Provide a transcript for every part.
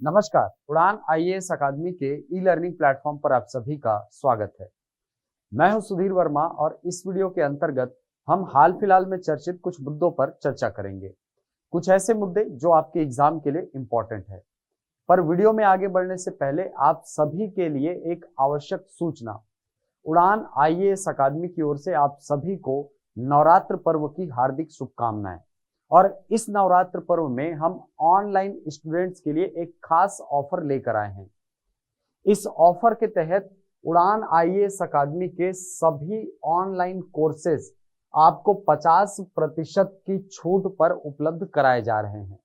नमस्कार। उड़ान आईएएस अकादमी के ई लर्निंग प्लेटफॉर्म पर आप सभी का स्वागत है। मैं हूं सुधीर वर्मा और इस वीडियो के अंतर्गत हम हाल फिलहाल में चर्चित कुछ मुद्दों पर चर्चा करेंगे। कुछ ऐसे मुद्दे जो आपके एग्जाम के लिए इंपॉर्टेंट है। पर वीडियो में आगे बढ़ने से पहले आप सभी के लिए एक आवश्यक सूचना। उड़ान आईएएस अकादमी की ओर से आप सभी को नवरात्र पर्व की हार्दिक शुभकामनाएं। और इस नवरात्र पर्व में हम ऑनलाइन स्टूडेंट्स के लिए एक खास ऑफर लेकर आए हैं। इस ऑफर के तहत उड़ान आईएएस अकादमी के सभी ऑनलाइन कोर्सेज आपको 50% की छूट पर उपलब्ध कराए जा रहे हैं।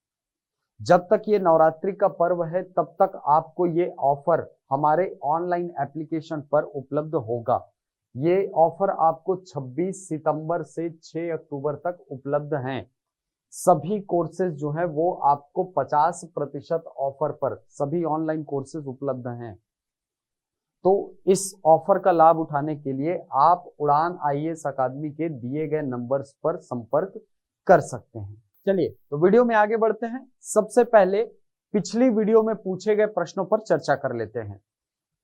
जब तक ये नवरात्रि का पर्व है तब तक आपको ये ऑफर हमारे ऑनलाइन एप्लीकेशन पर उपलब्ध होगा। ये ऑफर आपको 26 सितंबर से 6 अक्टूबर तक उपलब्ध हैं। सभी कोर्सेज जो है वो आपको 50% ऑफर पर सभी ऑनलाइन कोर्सेज उपलब्ध हैं। तो इस ऑफर का लाभ उठाने के लिए आप उड़ान आईएएस अकादमी के दिए गए नंबर्स पर संपर्क कर सकते हैं। चलिए तो वीडियो में आगे बढ़ते हैं। सबसे पहले पिछली वीडियो में पूछे गए प्रश्नों पर चर्चा कर लेते हैं।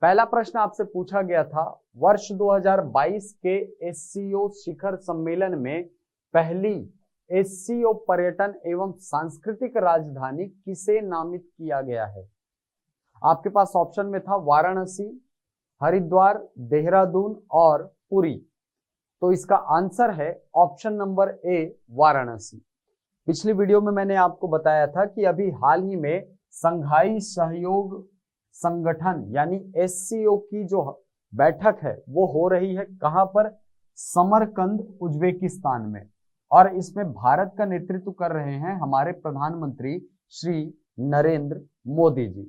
पहला प्रश्न आपसे पूछा गया था, वर्ष 2022 के एससीओ शिखर सम्मेलन में पहली एससीओ पर्यटन एवं सांस्कृतिक राजधानी किसे नामित किया गया है। आपके पास ऑप्शन में था वाराणसी, हरिद्वार, देहरादून और पुरी। तो इसका आंसर है ऑप्शन नंबर ए, वाराणसी। पिछली वीडियो में मैंने आपको बताया था कि अभी हाल ही में संघाई सहयोग संगठन यानी एससीओ की जो बैठक है वो हो रही है। कहां पर? समरकंद, उज्बेकिस्तान में। और इसमें भारत का नेतृत्व कर रहे हैं हमारे प्रधानमंत्री श्री नरेंद्र मोदी जी।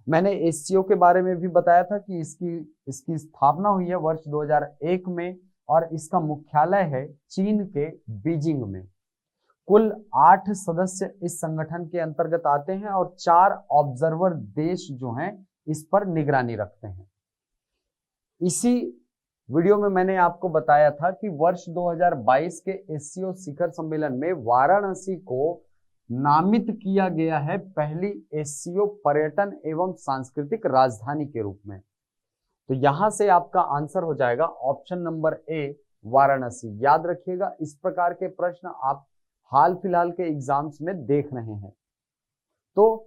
मैंने एससीओ के बारे में भी बताया था कि इसकी स्थापना हुई है वर्ष 2001 में और इसका मुख्यालय है चीन के बीजिंग में। कुल 8 सदस्य इस संगठन के अंतर्गत आते हैं और 4 ऑब्जर्वर देश जो हैं इस पर निगरानी रखते हैं। इसी वीडियो में मैंने आपको बताया था कि वर्ष 2022 के एससीओ शिखर सम्मेलन में वाराणसी को नामित किया गया है पहली एससीओ पर्यटन एवं सांस्कृतिक राजधानी के रूप में। तो यहां से आपका आंसर हो जाएगा ऑप्शन नंबर ए, वाराणसी। याद रखिएगा, इस प्रकार के प्रश्न आप हाल फिलहाल के एग्जाम्स में देख रहे हैं, तो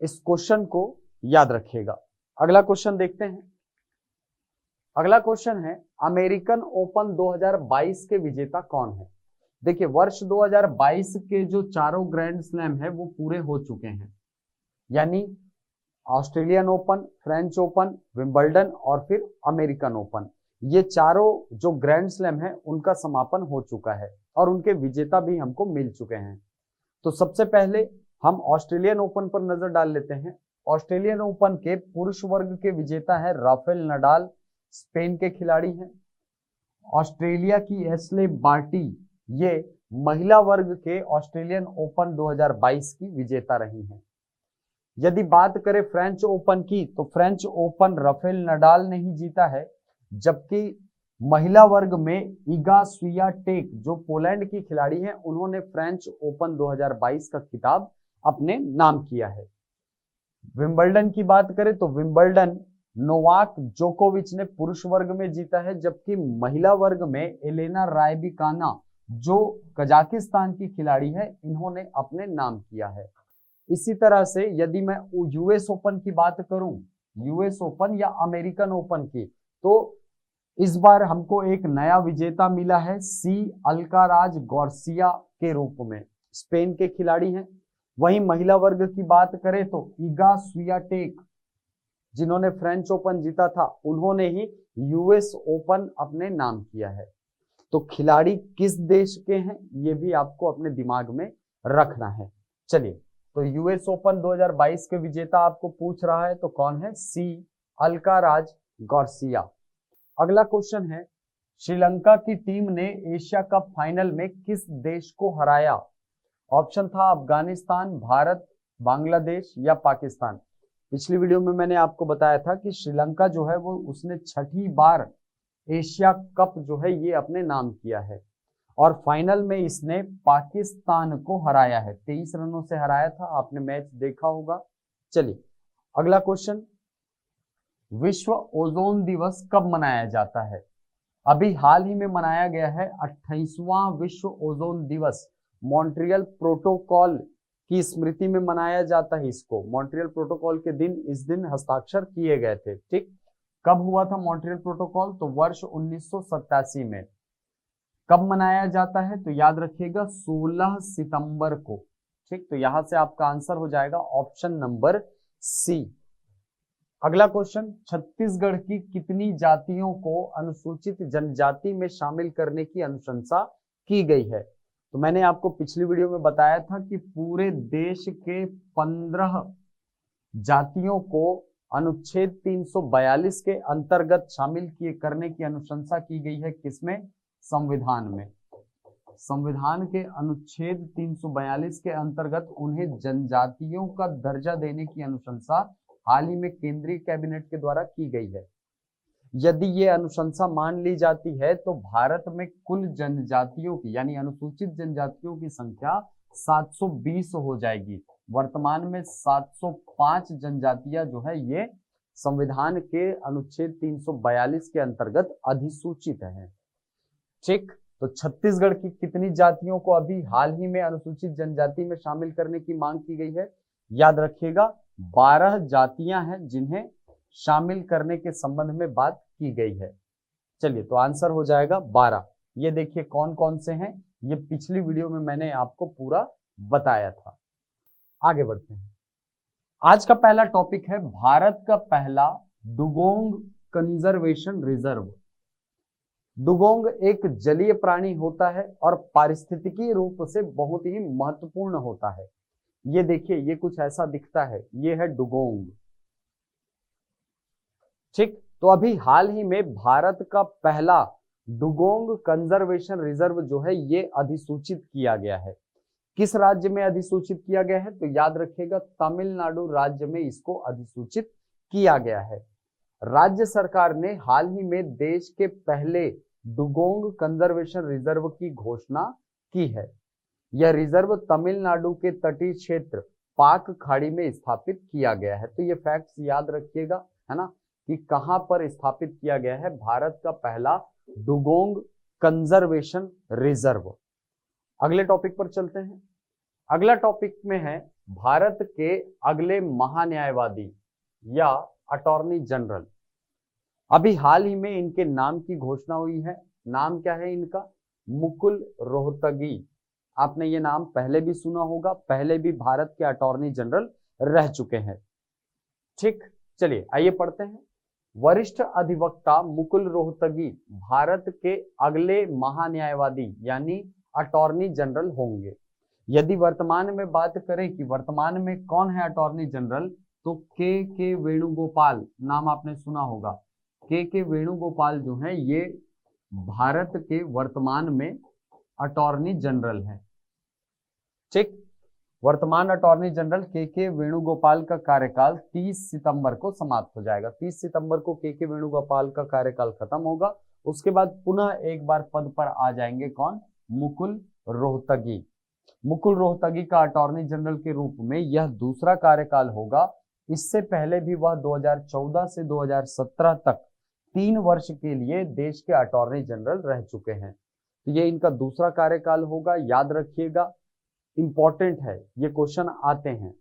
इस क्वेश्चन को याद रखिएगा। अगला क्वेश्चन देखते हैं। अगला क्वेश्चन है, अमेरिकन ओपन 2022 के विजेता कौन है। देखिए, वर्ष 2022 के जो चारों ग्रैंड स्लैम है वो पूरे हो चुके हैं, यानी Australian open, French open, Wimbledon और फिर अमेरिकन ओपन। ये चारों जो ग्रैंड स्लैम है उनका समापन हो चुका है और उनके विजेता भी हमको मिल चुके हैं। तो सबसे पहले हम ऑस्ट्रेलियन ओपन पर नजर डाल लेते हैं। ऑस्ट्रेलियन ओपन के पुरुष वर्ग के विजेता है राफेल नडाल, स्पेन के खिलाड़ी हैं। ऑस्ट्रेलिया की एशले बार्टी ये महिला वर्ग के ऑस्ट्रेलियन ओपन 2022 की विजेता रही हैं। यदि बात करें फ्रेंच ओपन की, तो फ्रेंच ओपन राफेल नडाल ने ही जीता है, जबकि महिला वर्ग में इगा स्वियाटेक जो पोलैंड की खिलाड़ी हैं उन्होंने फ्रेंच ओपन 2022 का खिताब अपने नाम किया है। विंबलडन की बात करें तो विंबलडन नोवाक जोकोविच ने पुरुष वर्ग में जीता है, जबकि महिला वर्ग में एलेना रायबिकाना जो कजाकिस्तान की खिलाड़ी है इन्होंने अपने नाम किया है। इसी तरह से यदि मैं यूएस ओपन की बात करूं, यूएस ओपन या अमेरिकन ओपन की, तो इस बार हमको एक नया विजेता मिला है सी अल्काराज गार्सिया के रूप में, स्पेन के खिलाड़ी हैं। वहीं महिला वर्ग की बात करें तो इगा स्वियाटेक जिन्होंने फ्रेंच ओपन जीता था उन्होंने ही यूएस ओपन अपने नाम किया है। तो खिलाड़ी किस देश के हैं ये भी आपको अपने दिमाग में रखना है। चलिए, तो यूएस ओपन 2022 के विजेता आपको पूछ रहा है तो कौन है? सी अल्काराज गार्सिया। अगला क्वेश्चन है, श्रीलंका की टीम ने एशिया कप फाइनल में किस देश को हराया। ऑप्शन था अफगानिस्तान, भारत, बांग्लादेश या पाकिस्तान। पिछली वीडियो में मैंने आपको बताया था कि श्रीलंका जो है वो उसने 6ठी बार एशिया कप जो है ये अपने नाम किया है और फाइनल में इसने पाकिस्तान को हराया है। 23 रनों से हराया था, आपने मैच देखा होगा। चलिए अगला क्वेश्चन, विश्व ओजोन दिवस कब मनाया जाता है? अभी हाल ही में मनाया गया है 28वां विश्व ओजोन दिवस। मॉन्ट्रियल प्रोटोकॉल की स्मृति में मनाया जाता है इसको। मॉन्ट्रियल प्रोटोकॉल के दिन इस दिन हस्ताक्षर किए गए थे। ठीक, कब हुआ था मॉन्ट्रियल प्रोटोकॉल? तो वर्ष 1987 में। कब मनाया जाता है? तो याद रखिएगा 16 सितंबर को। ठीक, तो यहां से आपका आंसर हो जाएगा ऑप्शन नंबर सी। अगला क्वेश्चन, छत्तीसगढ़ की कितनी जातियों को अनुसूचित जनजाति में शामिल करने की अनुशंसा की गई है? तो मैंने आपको पिछली वीडियो में बताया था कि पूरे देश के 15 जातियों को अनुच्छेद 342 के अंतर्गत शामिल किए करने की अनुशंसा की गई है। किसमें? संविधान में। संविधान के अनुच्छेद 342 के अंतर्गत उन्हें जनजातियों का दर्जा देने की अनुशंसा हाल ही में केंद्रीय कैबिनेट के द्वारा की गई है। यदि ये अनुशंसा मान ली जाती है तो भारत में कुल जनजातियों की यानी अनुसूचित जनजातियों की संख्या 720 हो जाएगी। वर्तमान में 705 जनजातियां जो है ये संविधान के अनुच्छेद 342 के अंतर्गत अधिसूचित हैं। ठीक, तो छत्तीसगढ़ की कितनी जातियों को अभी हाल ही में अनुसूचित जनजाति में शामिल करने की मांग की गई है? याद रखिएगा 12 जातियां हैं जिन्हें शामिल करने के संबंध में बात की गई है। चलिए, तो आंसर हो जाएगा 12। ये देखिए कौन कौन से हैं, ये पिछली वीडियो में मैंने आपको पूरा बताया था। आगे बढ़ते हैं। आज का पहला टॉपिक है भारत का पहला डुगोंग कंजर्वेशन रिजर्व। डुगोंग एक जलीय प्राणी होता है और पारिस्थितिकीय रूप से बहुत ही महत्वपूर्ण होता है। ये देखिए, ये कुछ ऐसा दिखता है, ये है डुगोंग। ठीक, तो अभी हाल ही में भारत का पहला डुगोंग कंजर्वेशन रिजर्व जो है ये अधिसूचित किया गया है। किस राज्य में अधिसूचित किया गया है? तो याद रखिएगा तमिलनाडु राज्य में इसको अधिसूचित किया गया है। राज्य सरकार ने हाल ही में देश के पहले डुगोंग कंजर्वेशन रिजर्व की घोषणा की है। यह रिजर्व तमिलनाडु के तटीय क्षेत्र पाक खाड़ी में स्थापित किया गया है। तो ये फैक्ट्स याद रखिएगा, है ना, कि कहां पर स्थापित किया गया है भारत का पहला डुगोंग कंजर्वेशन रिजर्व। अगले टॉपिक पर चलते हैं। अगला टॉपिक में है भारत के अगले महान्यायवादी या अटॉर्नी जनरल। अभी हाल ही में इनके नाम की घोषणा हुई है। नाम क्या है इनका? मुकुल रोहतगी। आपने ये नाम पहले भी सुना होगा, पहले भी भारत के अटॉर्नी जनरल रह चुके हैं। ठीक, चलिए आइए पढ़ते हैं। वरिष्ठ अधिवक्ता मुकुल रोहतगी भारत के अगले महान्यायवादी यानी अटॉर्नी जनरल होंगे। यदि वर्तमान में बात करें कि वर्तमान में कौन है अटॉर्नी जनरल, तो के वेणुगोपाल नाम आपने सुना होगा। के वेणुगोपाल जो है ये भारत के वर्तमान में अटॉर्नी जनरल हैं। ठीक, वर्तमान अटॉर्नी जनरल के वेणुगोपाल का कार्यकाल 30 सितंबर को समाप्त हो जाएगा। 30 सितंबर को के वेणुगोपाल का कार्यकाल खत्म होगा। उसके बाद पुनः एक बार पद पर आ जाएंगे कौन? मुकुल रोहतगी। मुकुल रोहतगी का अटॉर्नी जनरल के रूप में यह दूसरा कार्यकाल होगा। इससे पहले भी वह 2014 से 2017 तक 3 वर्ष के लिए देश के अटॉर्नी जनरल रह चुके हैं। तो ये इनका दूसरा कार्यकाल होगा, याद रखिएगा, इंपॉर्टेंट है, ये क्वेश्चन आते हैं।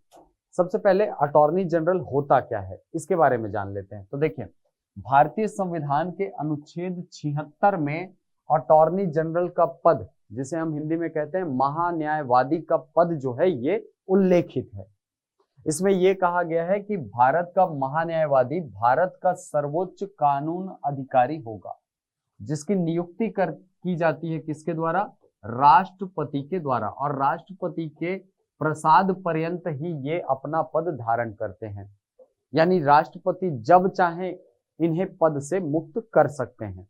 सबसे पहले अटॉर्नी जनरल होता क्या है इसके बारे में जान लेते हैं। तो देखिए, भारतीय संविधान के अनुच्छेद 76 में अटॉर्नी जनरल का पद, जिसे हम हिंदी में कहते हैं महान्यायवादी का पद जो है ये उल्लेखित है। इसमें यह कहा गया है कि भारत का महान्यायवादी भारत का सर्वोच्च कानून अधिकारी होगा, जिसकी नियुक्ति की जाती है किसके द्वारा? राष्ट्रपति के द्वारा, और राष्ट्रपति के प्रसाद पर्यंत ही ये अपना पद धारण करते हैं। यानी राष्ट्रपति जब चाहे इन्हें पद से मुक्त कर सकते हैं।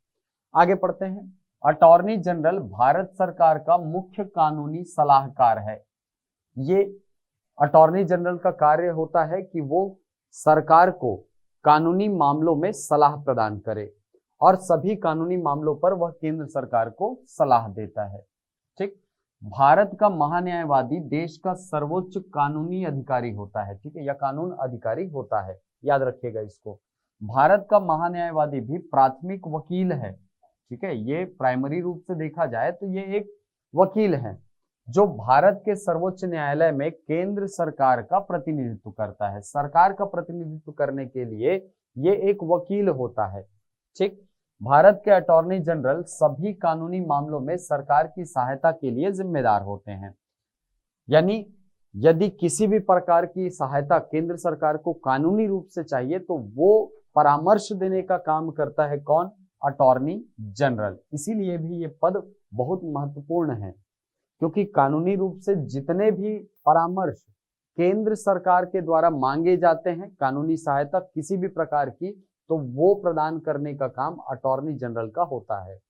आगे पढ़ते हैं। अटॉर्नी जनरल भारत सरकार का मुख्य कानूनी सलाहकार है। ये अटॉर्नी जनरल का कार्य होता है कि वो सरकार को कानूनी मामलों में सलाह प्रदान करे और सभी कानूनी मामलों पर वह केंद्र सरकार को सलाह देता है। ठीक, भारत का महान्यायवादी देश का सर्वोच्च कानूनी अधिकारी होता है, ठीक है, या कानून अधिकारी होता है, याद रखिएगा इसको। भारत का महान्यायवादी भी प्राथमिक वकील है, ठीक है, ये प्राइमरी रूप से देखा जाए तो ये एक वकील है जो भारत के सर्वोच्च न्यायालय में केंद्र सरकार का प्रतिनिधित्व करता है। सरकार का प्रतिनिधित्व करने के लिए ये एक वकील होता है, ठीक। भारत के अटॉर्नी जनरल सभी कानूनी मामलों में सरकार की सहायता के लिए जिम्मेदार होते हैं। यानी यदि किसी भी प्रकार की सहायता केंद्र सरकार को कानूनी रूप से चाहिए तो वो परामर्श देने का काम करता है कौन? Attorney general. इसीलिए भी ये पद बहुत महत्वपूर्ण है, क्योंकि कानूनी रूप से जितने भी परामर्श केंद्र सरकार के द्वारा मांगे जाते हैं, कानूनी सहायता किसी भी प्रकार की, तो वो प्रदान करने का काम अटॉर्नी जनरल का होता है।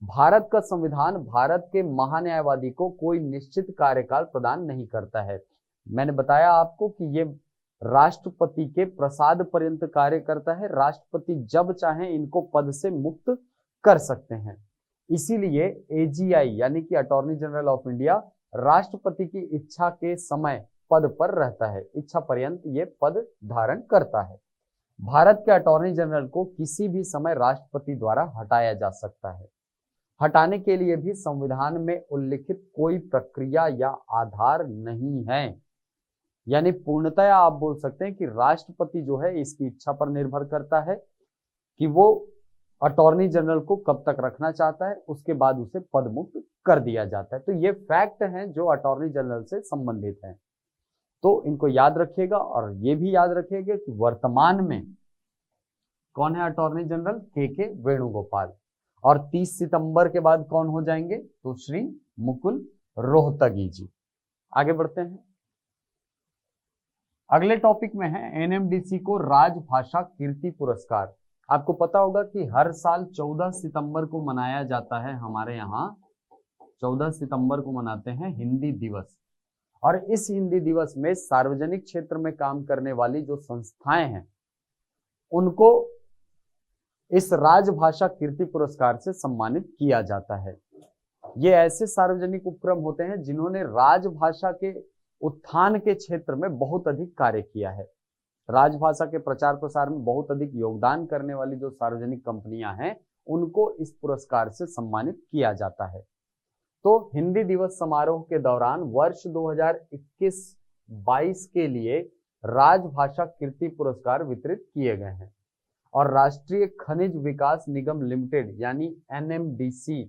भारत का संविधान भारत के महान्यायवादी को कोई निश्चित कार्यकाल प्रदान नहीं करता है। मैंने बताया आपको कि ये राष्ट्रपति के प्रसाद पर्यंत कार्य करता है। राष्ट्रपति जब चाहे इनको पद से मुक्त कर सकते हैं। इसीलिए एजीआई यानी कि अटॉर्नी जनरल ऑफ इंडिया राष्ट्रपति की इच्छा के समय पद पर रहता है, इच्छा पर्यंत ये पद धारण करता है। भारत के अटॉर्नी जनरल को किसी भी समय राष्ट्रपति द्वारा हटाया जा सकता है। हटाने के लिए भी संविधान में उल्लिखित कोई प्रक्रिया या आधार नहीं है। यानी पूर्णतया आप बोल सकते हैं कि राष्ट्रपति जो है इसकी इच्छा पर निर्भर करता है कि वो अटॉर्नी जनरल को कब तक रखना चाहता है, उसके बाद उसे पद मुक्त कर दिया जाता है। तो ये फैक्ट हैं जो अटॉर्नी जनरल से संबंधित हैं, तो इनको याद रखिएगा। और ये भी याद रखिएगा कि वर्तमान में कौन है अटॉर्नी जनरल? के वेणुगोपाल। और 30 सितंबर के बाद कौन हो जाएंगे? तो श्री मुकुल रोहतगी जी। आगे बढ़ते हैं, अगले टॉपिक में है एनएमडीसी को राजभाषा कीर्ति पुरस्कार। आपको पता होगा कि हर साल 14 सितंबर को मनाया जाता है, हमारे यहाँ 14 सितंबर को मनाते हैं हिंदी दिवस। और इस हिंदी दिवस में सार्वजनिक क्षेत्र में काम करने वाली जो संस्थाएं हैं उनको इस राजभाषा कीर्ति पुरस्कार से सम्मानित किया जाता है। ये ऐसे सार्वजनिक उपक्रम होते हैं जिन्होंने राजभाषा के उत्थान के क्षेत्र में बहुत अधिक कार्य किया है। राजभाषा के प्रचार प्रसार में बहुत अधिक योगदान करने वाली जो सार्वजनिक कंपनियां हैं उनको इस पुरस्कार से सम्मानित किया जाता है। तो हिंदी दिवस समारोह के दौरान वर्ष 2021-22 के लिए राजभाषा कीर्ति पुरस्कार वितरित किए गए हैं। और राष्ट्रीय खनिज विकास निगम लिमिटेड यानी एनएमडीसी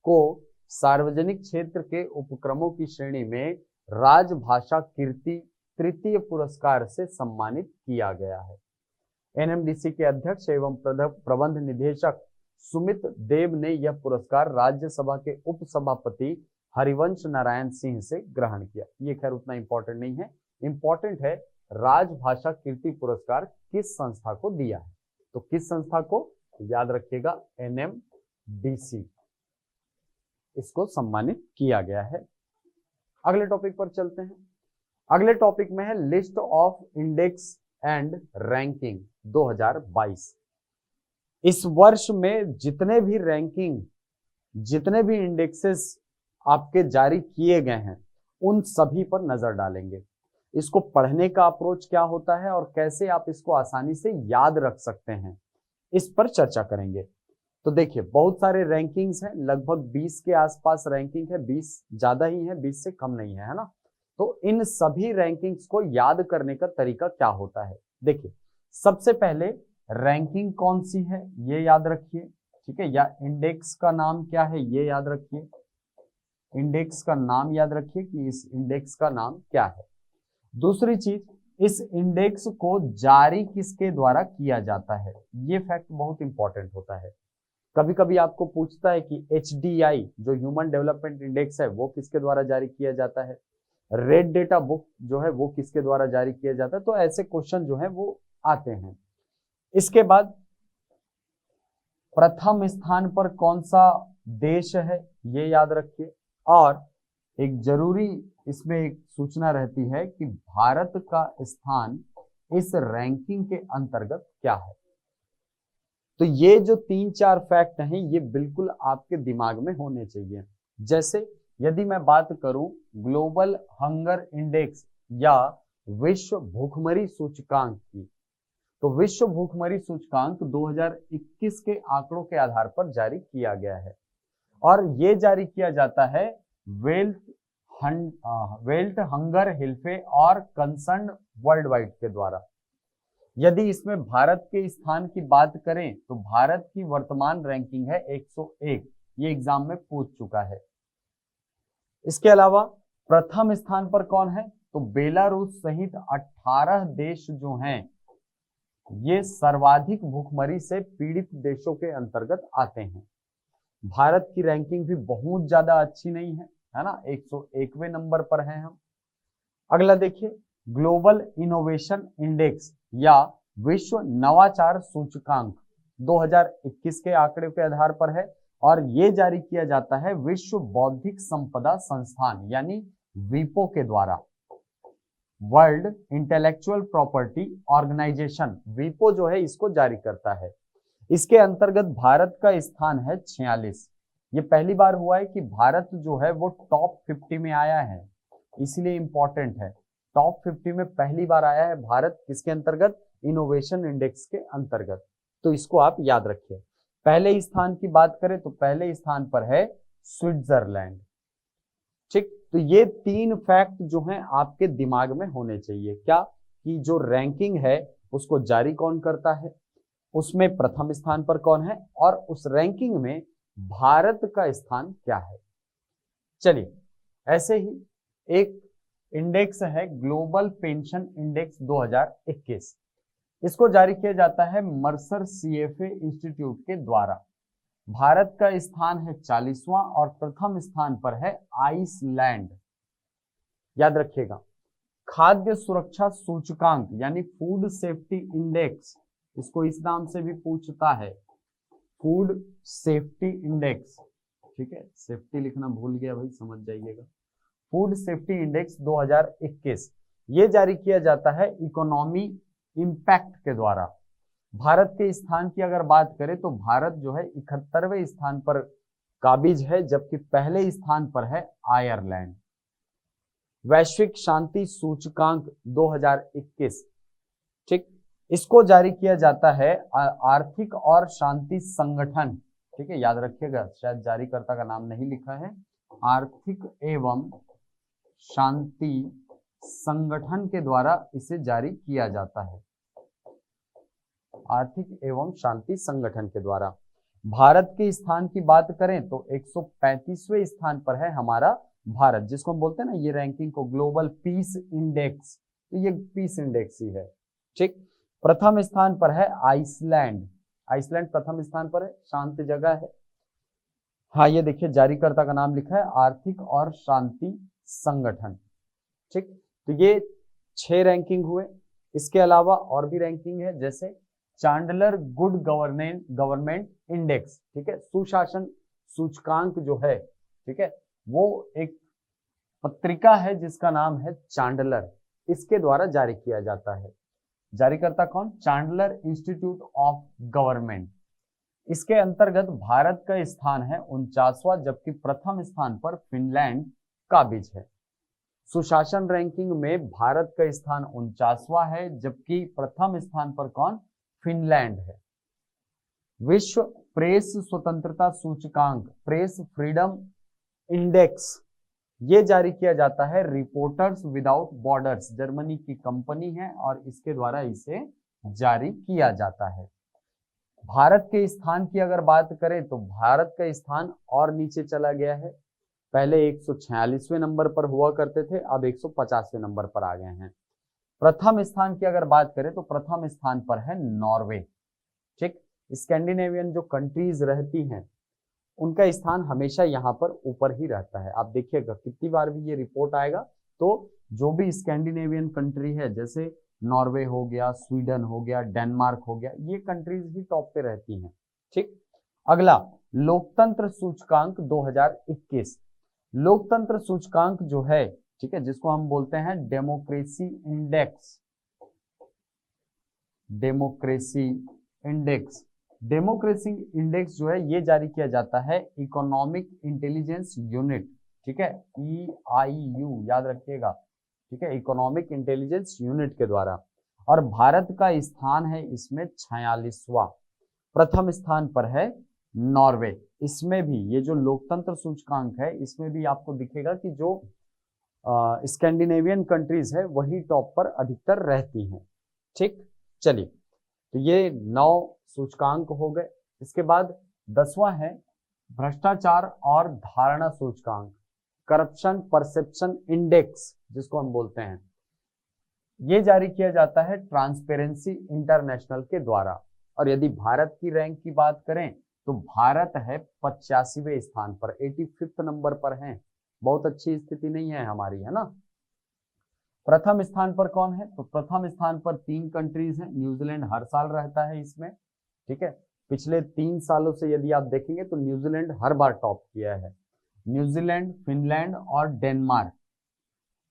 को सार्वजनिक क्षेत्र के उपक्रमों की श्रेणी में राजभाषा कीर्ति तृतीय पुरस्कार से सम्मानित किया गया है। एनएमडीसी के अध्यक्ष एवं प्रबंध निदेशक सुमित देव ने यह पुरस्कार राज्यसभा के उपसभापति हरिवंश नारायण सिंह से ग्रहण किया। ये खैर उतना इंपॉर्टेंट नहीं है, इंपॉर्टेंट है राजभाषा कीर्ति पुरस्कार किस संस्था को दिया है। तो किस संस्था को? याद रखिएगा, एनएमडीसी, इसको सम्मानित किया गया है। अगले टॉपिक पर चलते हैं। अगले टॉपिक में है list of index and ranking 2022। इस वर्ष में जितने भी रैंकिंग, जितने भी इंडेक्सेस आपके जारी किए गए हैं उन सभी पर नजर डालेंगे। इसको पढ़ने का अप्रोच क्या होता है और कैसे आप इसको आसानी से याद रख सकते हैं, इस पर चर्चा करेंगे। तो देखिए, बहुत सारे रैंकिंग्स हैं, लगभग 20 के आसपास रैंकिंग है, 20 ज्यादा ही है, 20 से कम नहीं है ना। तो इन सभी रैंकिंग्स को याद करने का तरीका क्या होता है? देखिए, सबसे पहले रैंकिंग कौन सी है ये याद रखिए, ठीक है, या इंडेक्स का नाम क्या है ये याद रखिए। इंडेक्स का नाम याद रखिए कि इस इंडेक्स का नाम क्या है। दूसरी चीज, इस इंडेक्स को जारी किसके द्वारा किया जाता है, ये फैक्ट बहुत इंपॉर्टेंट होता है। कभी कभी आपको पूछता है कि HDI जो ह्यूमन डेवलपमेंट इंडेक्स है वो किसके द्वारा जारी किया जाता है, रेड डेटा बुक जो है वो किसके द्वारा जारी किया जाता है। तो ऐसे क्वेश्चन जो है वो आते हैं। इसके बाद प्रथम स्थान पर कौन सा देश है ये याद रखिए। और एक जरूरी इसमें एक सूचना रहती है कि भारत का स्थान इस रैंकिंग के अंतर्गत क्या है। तो ये जो 3-4 फैक्ट हैं ये बिल्कुल आपके दिमाग में होने चाहिए। जैसे यदि मैं बात करूं ग्लोबल हंगर इंडेक्स या विश्व भूखमरी सूचकांक की, तो विश्व भूखमरी सूचकांक 2021 के आंकड़ों के आधार पर जारी किया गया है और ये जारी किया जाता है वेल्थ हंगर हिल्फे और कंसर्न वर्ल्ड वाइड के द्वारा। यदि इसमें भारत के स्थान की बात करें तो भारत की वर्तमान रैंकिंग है 101, ये एग्जाम में पूछ चुका है। इसके अलावा प्रथम स्थान पर कौन है, तो बेलारूस सहित 18 देश जो हैं ये सर्वाधिक भूखमरी से पीड़ित देशों के अंतर्गत आते हैं। भारत की रैंकिंग भी बहुत ज्यादा अच्छी नहीं है ना, 101वें नंबर पर हैं हम। अगला देखिए ग्लोबल इनोवेशन इंडेक्स या विश्व नवाचार सूचकांक 2021 के आंकड़े के आधार पर है और ये जारी किया जाता है विश्व बौद्धिक संपदा संस्थान यानी वीपो के द्वारा। वर्ल्ड इंटेलेक्चुअल प्रॉपर्टी ऑर्गेनाइजेशन वीपो जो है इसको जारी करता है। इसके अंतर्गत भारत का स्थान है 46। ये पहली बार हुआ है कि भारत जो है वो टॉप 50 में आया है, इसलिए इंपॉर्टेंट है। टॉप 50 में पहली बार आया है भारत, किसके अंतर्गत, इनोवेशन इंडेक्स के अंतर्गत, तो इसको आप याद रखिए। पहले स्थान की बात करें तो पहले स्थान पर है स्विट्जरलैंड। ठीक, तो ये 3 फैक्ट जो हैं आपके दिमाग में होने चाहिए। क्या कि जो रैंकिंग है उसको जारी कौन करता है, उसमें प्रथम स्थान पर कौन है और उस रैंकिंग में भारत का स्थान क्या है। चलिए, ऐसे ही एक इंडेक्स है ग्लोबल पेंशन इंडेक्स 2021। इसको जारी किया जाता है मर्सर सीएफए इंस्टीट्यूट के द्वारा। भारत का स्थान है 40वां और प्रथम स्थान पर है आइसलैंड। याद रखिएगा, खाद्य सुरक्षा सूचकांक यानी फूड सेफ्टी इंडेक्स, इसको इस नाम से भी पूछता है, फूड सेफ्टी इंडेक्स। ठीक है, सेफ्टी लिखना भूल गया भाई, समझ जाइएगा। फूड सेफ्टी इंडेक्स 2021 ये जारी किया जाता है इकोनॉमी इंपैक्ट के द्वारा। भारत के स्थान की अगर बात करें तो भारत जो है 71वें स्थान पर काबिज है, जबकि पहले स्थान पर है आयरलैंड। वैश्विक शांति सूचकांक 2021, ठीक, इसको जारी किया जाता है आर्थिक और शांति संगठन। ठीक है, याद रखिएगा, शायद जारीकर्ता का नाम नहीं लिखा है, आर्थिक एवं शांति संगठन के द्वारा इसे जारी किया जाता है, आर्थिक एवं शांति संगठन के द्वारा। भारत के स्थान की बात करें तो 135वें स्थान पर है हमारा भारत, जिसको हम बोलते हैं ना ये रैंकिंग को ग्लोबल पीस इंडेक्स, तो ये पीस इंडेक्स ही है। ठीक, प्रथम स्थान पर है आइसलैंड, आइसलैंड प्रथम स्थान पर है, शांत जगह है। हाँ, ये देखिए जारीकर्ता का नाम लिखा है आर्थिक और शांति संगठन। ठीक, तो ये 6 रैंकिंग हुए। इसके अलावा और भी रैंकिंग है, जैसे चांडलर गुड गवर्नमेंट इंडेक्स। ठीक है, सुशासन सूचकांक जो है, ठीक है, वो एक पत्रिका है जिसका नाम है चांडलर, इसके द्वारा जारी किया जाता है। जारीकर्ता कौन, चांडलर इंस्टीट्यूट ऑफ गवर्नमेंट। इसके अंतर्गत भारत का स्थान है 49वां, जबकि प्रथम स्थान पर फिनलैंड काबिज है। सुशासन रैंकिंग में भारत का स्थान 49वां है, जबकि प्रथम स्थान पर कौन, फिनलैंड है। विश्व प्रेस स्वतंत्रता सूचकांक, प्रेस फ्रीडम इंडेक्स, ये जारी किया जाता है रिपोर्टर्स विदाउट बॉर्डर्स, जर्मनी की कंपनी है और इसके द्वारा इसे जारी किया जाता है। भारत के स्थान की अगर बात करें तो भारत का स्थान और नीचे चला गया है, पहले 146वें नंबर पर हुआ करते थे, अब 150वें नंबर पर आ गए हैं। प्रथम स्थान की अगर बात करें तो प्रथम स्थान पर है नॉर्वे। ठीक, स्कैंडिनेवियन जो कंट्रीज रहती हैं उनका स्थान हमेशा यहाँ पर ऊपर ही रहता है। आप देखिएगा कितनी बार भी ये रिपोर्ट आएगा तो जो भी स्कैंडिनेवियन कंट्री है, जैसे नॉर्वे हो गया, स्वीडन हो गया, डेनमार्क हो गया, ये कंट्रीज भी टॉप पे रहती हैं। ठीक, अगला लोकतंत्र सूचकांक 2021। लोकतंत्र सूचकांक जो है, ठीक है, जिसको हम बोलते हैं democracy index, democracy index. Democracy index जो है ये जारी किया जाता है इकोनॉमिक इंटेलिजेंस यूनिट, ठीक है, EIU याद रखिएगा, ठीक है, इकोनॉमिक इंटेलिजेंस यूनिट के द्वारा। और भारत का स्थान है इसमें 46वां, प्रथम स्थान पर है नॉर्वे। इसमें भी ये जो लोकतंत्र सूचकांक है इसमें भी आपको दिखेगा कि जो स्कैंडिनेवियन कंट्रीज है वही टॉप पर अधिकतर रहती हैं। ठीक, चलिए, तो ये 9 सूचकांक हो गए। इसके बाद 10वां है भ्रष्टाचार और धारणा सूचकांक, करप्शन परसेप्शन इंडेक्स जिसको हम बोलते हैं। ये जारी किया जाता है ट्रांसपेरेंसी इंटरनेशनल के द्वारा। और यदि भारत की रैंक की बात करें तो भारत है 85वें स्थान पर, 85th नंबर पर है। बहुत अच्छी स्थिति नहीं है हमारी, है ना। प्रथम स्थान पर कौन है? तो प्रथम स्थान पर 3 कंट्रीज हैं। न्यूजीलैंड हर साल रहता है इसमें, ठीक है। पिछले 3 सालों से यदि आप देखेंगे तो न्यूजीलैंड हर बार टॉप किया है। न्यूजीलैंड, फिनलैंड और डेनमार्क,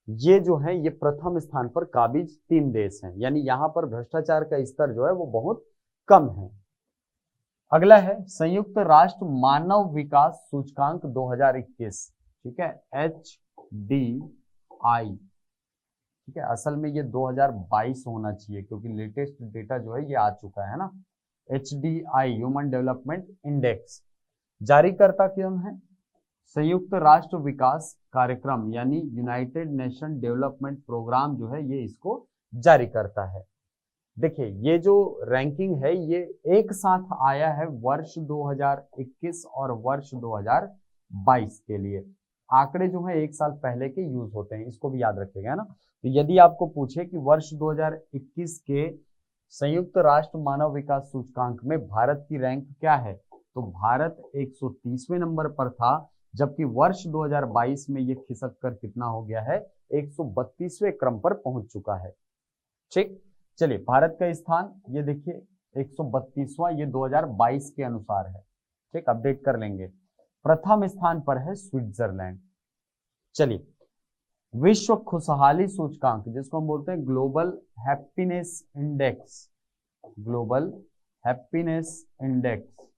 ये जो है ये प्रथम स्थान पर काबिज 3 देश हैं। यानी यहाँ पर भ्रष्टाचार का स्तर जो है वो बहुत कम है। अगला है संयुक्त राष्ट्र मानव विकास सूचकांक 2021, ठीक है, HDI, ठीक है। असल में ये 2022 होना चाहिए क्योंकि लेटेस्ट डेटा जो है ये आ चुका है ना। HDI ह्यूमन डेवलपमेंट इंडेक्स जारीकर्ता कौन है? संयुक्त राष्ट्र विकास कार्यक्रम यानी यूनाइटेड नेशन डेवलपमेंट प्रोग्राम जो है ये इसको जारी करता है। देखिए ये जो रैंकिंग है ये एक साथ आया है वर्ष 2021 और वर्ष 2022 के लिए। आंकड़े जो है एक साल पहले के यूज होते हैं, इसको भी याद रखिएगा ना। तो यदि आपको पूछे कि वर्ष 2021 के संयुक्त राष्ट्र मानव विकास सूचकांक में भारत की रैंक क्या है, तो भारत 130वें नंबर पर था, जबकि वर्ष 2022 में ये खिसक कर कितना हो गया है, 132वें क्रम पर पहुंच चुका है। ठीक, चलिए भारत का स्थान ये देखिए 132वां, ये 2022 के अनुसार है। ठीक, अपडेट कर लेंगे। प्रथम स्थान पर है स्विट्जरलैंड। चलिए विश्व खुशहाली सूचकांक जिसको हम बोलते हैं global happiness index, global happiness index,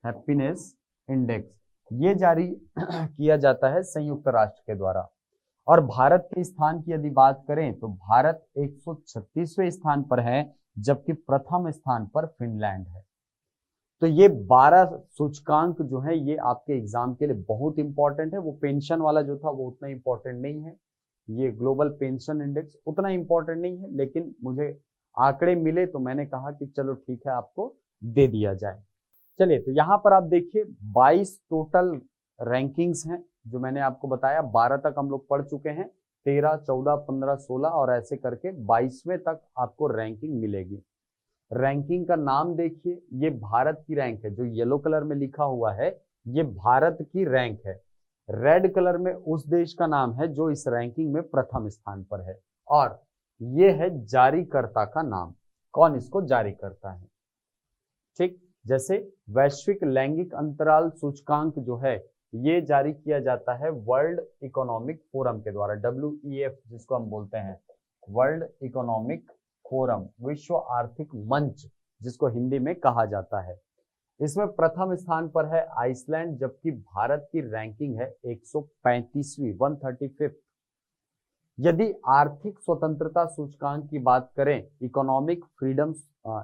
happiness index ये जारी किया जाता है संयुक्त राष्ट्र के द्वारा। और भारत के स्थान की यदि बात करें तो भारत 136वें स्थान पर है, जबकि प्रथम स्थान पर फिनलैंड है। तो ये 12 सूचकांक जो है ये आपके एग्जाम के लिए बहुत इंपॉर्टेंट है। वो पेंशन वाला जो था वो उतना इंपॉर्टेंट नहीं है, ये ग्लोबल पेंशन इंडेक्स उतना इंपॉर्टेंट नहीं है, लेकिन मुझे आंकड़े मिले तो मैंने कहा कि चलो ठीक है आपको दे दिया जाए। चलिए तो यहाँ पर आप देखिए 22 टोटल रैंकिंग्स हैं जो मैंने आपको बताया। 12 तक हम लोग पढ़ चुके हैं, 13, 14, 15, 16 और ऐसे करके 22वें तक आपको रैंकिंग मिलेगी। रैंकिंग का नाम देखिए, ये भारत की रैंक है, जो येलो कलर में लिखा हुआ है ये भारत की रैंक है। रेड कलर में उस देश का नाम है जो इस रैंकिंग में प्रथम स्थान पर है, और ये है जारीकर्ता का नाम, कौन इसको जारी करता है। ठीक, जैसे वैश्विक लैंगिक अंतराल सूचकांक जो है ये जारी किया जाता है वर्ल्ड इकोनॉमिक फोरम के द्वारा, WEF जिसको हम बोलते हैं, वर्ल्ड इकोनॉमिक फोरम, विश्व आर्थिक मंच जिसको हिंदी में कहा जाता है। इसमें प्रथम स्थान पर है आइसलैंड, जबकि भारत की रैंकिंग है 135वीं, 135th। यदि आर्थिक स्वतंत्रता सूचकांक की बात करें, इकोनॉमिक फ्रीडम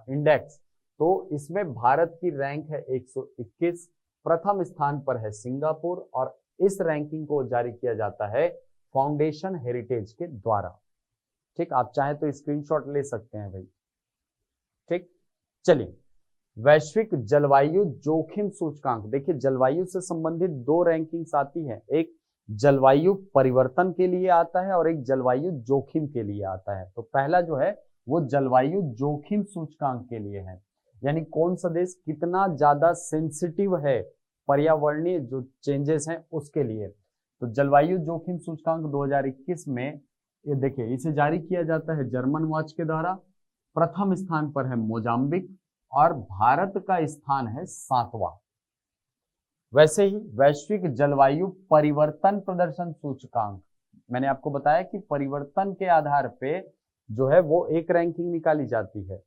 इंडेक्स, तो इसमें भारत की रैंक है 121, प्रथम स्थान पर है सिंगापुर, और इस रैंकिंग को जारी किया जाता है फाउंडेशन हेरिटेज के द्वारा। ठीक, आप चाहे तो स्क्रीनशॉट ले सकते हैं भाई। ठीक, चलिए वैश्विक जलवायु जोखिम सूचकांक, देखिए जलवायु से संबंधित 2 रैंकिंग्स आती है, एक जलवायु परिवर्तन के लिए आता है और एक जलवायु जोखिम के लिए आता है। तो पहला जो है वो जलवायु जोखिम सूचकांक के लिए है, यानी कौन सा देश कितना ज्यादा सेंसिटिव है पर्यावरणीय जो चेंजेस हैं उसके लिए। तो जलवायु जोखिम सूचकांक 2021 में ये देखिए इसे जारी किया जाता है जर्मन वॉच के द्वारा। प्रथम स्थान पर है मोजाम्बिक और भारत का स्थान है 7वां। वैसे ही वैश्विक जलवायु परिवर्तन प्रदर्शन सूचकांक, मैंने आपको बताया कि परिवर्तन के आधार पे जो है वो एक रैंकिंग निकाली जाती है।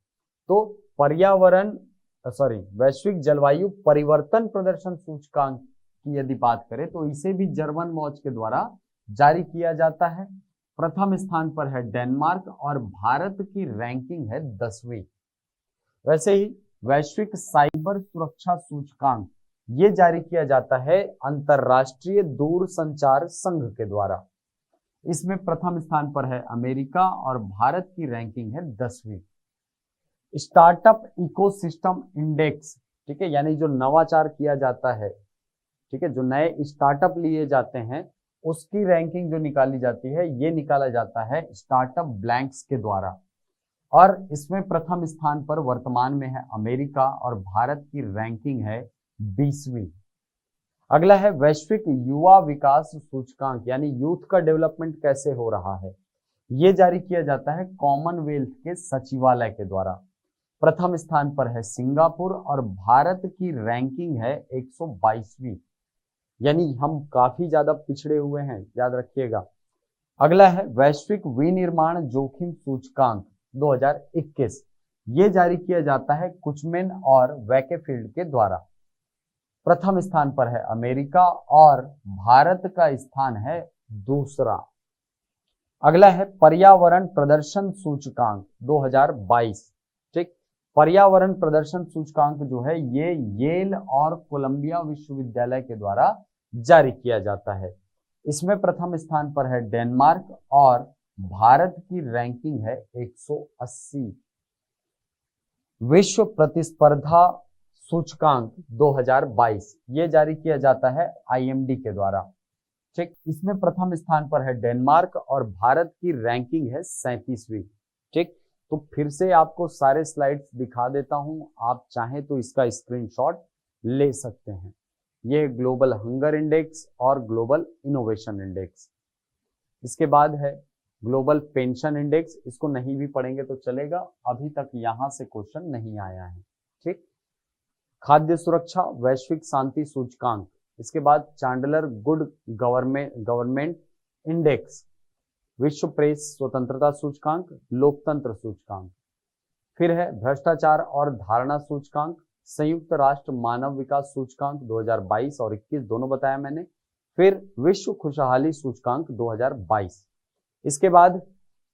तो वैश्विक जलवायु परिवर्तन प्रदर्शन सूचकांक की यदि बात करें तो इसे भी जर्मन वॉच के द्वारा जारी किया जाता है। प्रथम स्थान पर है डेनमार्क और भारत की रैंकिंग है 10वीं। वैसे ही वैश्विक साइबर सुरक्षा सूचकांक ये जारी किया जाता है अंतरराष्ट्रीय दूरसंचार संघ के द्वारा। इसमें प्रथम स्थान पर है अमेरिका और भारत की रैंकिंग है 10वीं। स्टार्टअप इकोसिस्टम इंडेक्स, ठीक है, यानी जो नवाचार किया जाता है, ठीक है, जो नए स्टार्टअप लिए जाते हैं उसकी रैंकिंग जो निकाली जाती है ये निकाला जाता है स्टार्टअप ब्लैंक्स के द्वारा। और इसमें प्रथम स्थान पर वर्तमान में है अमेरिका और भारत की रैंकिंग है 20वीं। अगला है वैश्विक युवा विकास सूचकांक, यानी यूथ का डेवलपमेंट कैसे हो रहा है, ये जारी किया जाता है कॉमनवेल्थ के सचिवालय के द्वारा। प्रथम स्थान पर है सिंगापुर और भारत की रैंकिंग है 122वीं, यानी हम काफी ज्यादा पिछड़े हुए हैं, याद रखिएगा। अगला है वैश्विक विनिर्माण जोखिम सूचकांक 2021, ये जारी किया जाता है कुचमेन और वैकेफील्ड के द्वारा। प्रथम स्थान पर है अमेरिका और भारत का स्थान है दूसरा। अगला है पर्यावरण प्रदर्शन सूचकांक 2022, ठीक। पर्यावरण प्रदर्शन सूचकांक जो है ये येल और कोलंबिया विश्वविद्यालय के द्वारा जारी किया जाता है। इसमें प्रथम स्थान पर है डेनमार्क और भारत की रैंकिंग है 180। विश्व प्रतिस्पर्धा सूचकांक 2022 ये जारी किया जाता है IMD के द्वारा, ठीक। इसमें प्रथम स्थान पर है डेनमार्क और भारत की रैंकिंग है 37वीं, ठीक। तो फिर से आपको सारे स्लाइड्स दिखा देता हूं, आप चाहें तो इसका स्क्रीनशॉट ले सकते हैं। ये ग्लोबल हंगर इंडेक्स और ग्लोबल इनोवेशन इंडेक्स। इसके बाद है ग्लोबल पेंशन इंडेक्स, इसको नहीं भी पढ़ेंगे तो चलेगा, अभी तक यहां से क्वेश्चन नहीं आया है, ठीक। खाद्य सुरक्षा वैश्विक शांति सूचकांक, इसके बाद चांडलर गुड गवर्नमेंट इंडेक्स, विश्व प्रेस स्वतंत्रता सूचकांक, लोकतंत्र सूचकांक। फिर है भ्रष्टाचार और धारणा सूचकांक, संयुक्त राष्ट्र मानव विकास सूचकांक 2022 और 21 दोनों बताया मैंने। फिर विश्व खुशहाली सूचकांक 2022। इसके बाद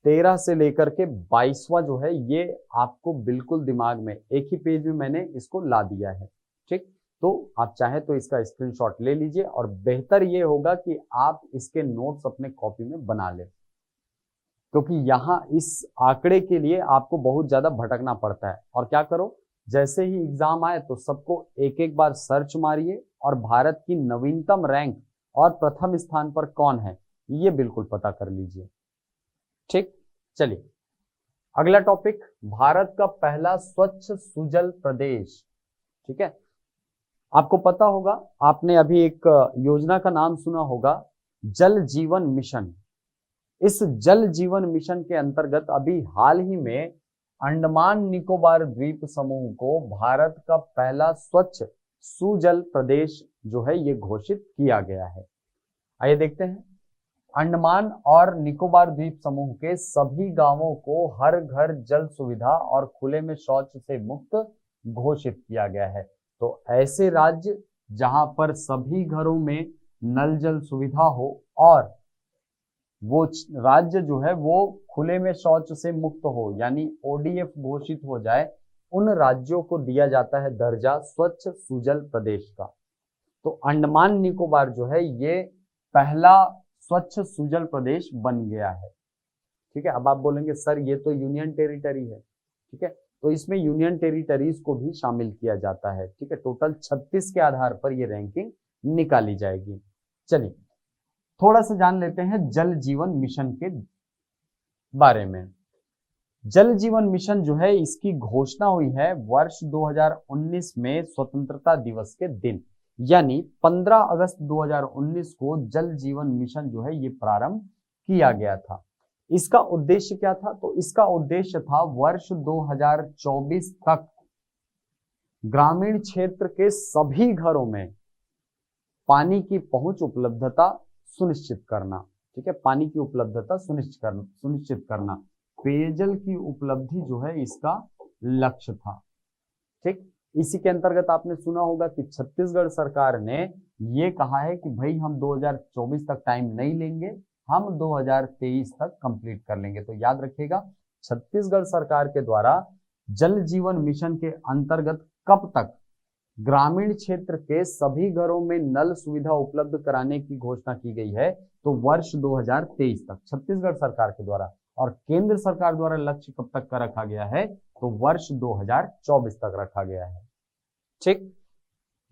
13 से लेकर के 22वां जो है ये आपको बिल्कुल दिमाग में, एक ही पेज में मैंने इसको ला दिया है, ठीक। तो आप चाहे तो इसका स्क्रीनशॉट ले लीजिए और बेहतर ये होगा कि आप इसके नोट्स अपने कॉपी में बना लें, क्योंकि यहाँ इस आंकड़े के लिए आपको बहुत ज्यादा भटकना पड़ता है। और क्या करो, जैसे ही एग्जाम आए तो सबको एक एक बार सर्च मारिए और भारत की नवीनतम रैंक और प्रथम स्थान पर कौन है ये बिल्कुल पता कर लीजिए, ठीक। चलिए अगला टॉपिक, भारत का पहला स्वच्छ सुजल प्रदेश, ठीक है। आपको पता होगा, आपने अभी एक योजना का नाम सुना होगा, जल जीवन मिशन। इस जल जीवन मिशन के अंतर्गत अभी हाल ही में अंडमान निकोबार द्वीप समूह को भारत का पहला स्वच्छ सुजल प्रदेश जो है ये घोषित किया गया है। आइए देखते हैं। अंडमान और निकोबार द्वीप समूह के सभी गांवों को हर घर जल सुविधा और खुले में शौच से मुक्त घोषित किया गया है। तो ऐसे राज्य जहां पर सभी घरों में नल जल सुविधा हो और वो राज्य जो है वो खुले में शौच से मुक्त हो, यानी ODF घोषित हो जाए, उन राज्यों को दिया जाता है दर्जा स्वच्छ सुजल प्रदेश का। तो अंडमान निकोबार जो है ये पहला स्वच्छ सुजल प्रदेश बन गया है, ठीक है। अब आप बोलेंगे सर ये तो यूनियन टेरिटरी है, ठीक है, तो इसमें यूनियन टेरिटरीज को भी शामिल किया जाता है, ठीक है। टोटल 36 के आधार पर ये रैंकिंग निकाली जाएगी। चलिए थोड़ा सा जान लेते हैं जल जीवन मिशन के बारे में। जल जीवन मिशन जो है इसकी घोषणा हुई है वर्ष 2019 में स्वतंत्रता दिवस के दिन, यानी 15 अगस्त 2019 को जल जीवन मिशन जो है ये प्रारंभ किया गया था। इसका उद्देश्य क्या था? तो इसका उद्देश्य था वर्ष 2024 तक ग्रामीण क्षेत्र के सभी घरों में पानी की पहुंच उपलब्धता सुनिश्चित करना, ठीक है। पानी की उपलब्धता सुनिश्चित करना, पेयजल की उपलब्धि जो है इसका लक्ष्य था, ठीक। इसी के अंतर्गत आपने सुना होगा कि छत्तीसगढ़ सरकार ने ये कहा है कि भाई हम 2024 तक टाइम नहीं लेंगे, हम 2023 तक कंप्लीट कर लेंगे। तो याद रखिएगा, छत्तीसगढ़ सरकार के द्वारा जल जीवन मिशन के अंतर्गत कब तक ग्रामीण क्षेत्र के सभी घरों में नल सुविधा उपलब्ध कराने की घोषणा की गई है, तो वर्ष 2023 तक छत्तीसगढ़ सरकार के द्वारा। और केंद्र सरकार द्वारा लक्ष्य कब तक का रखा गया है, तो वर्ष 2024 तक रखा गया है। ठीक,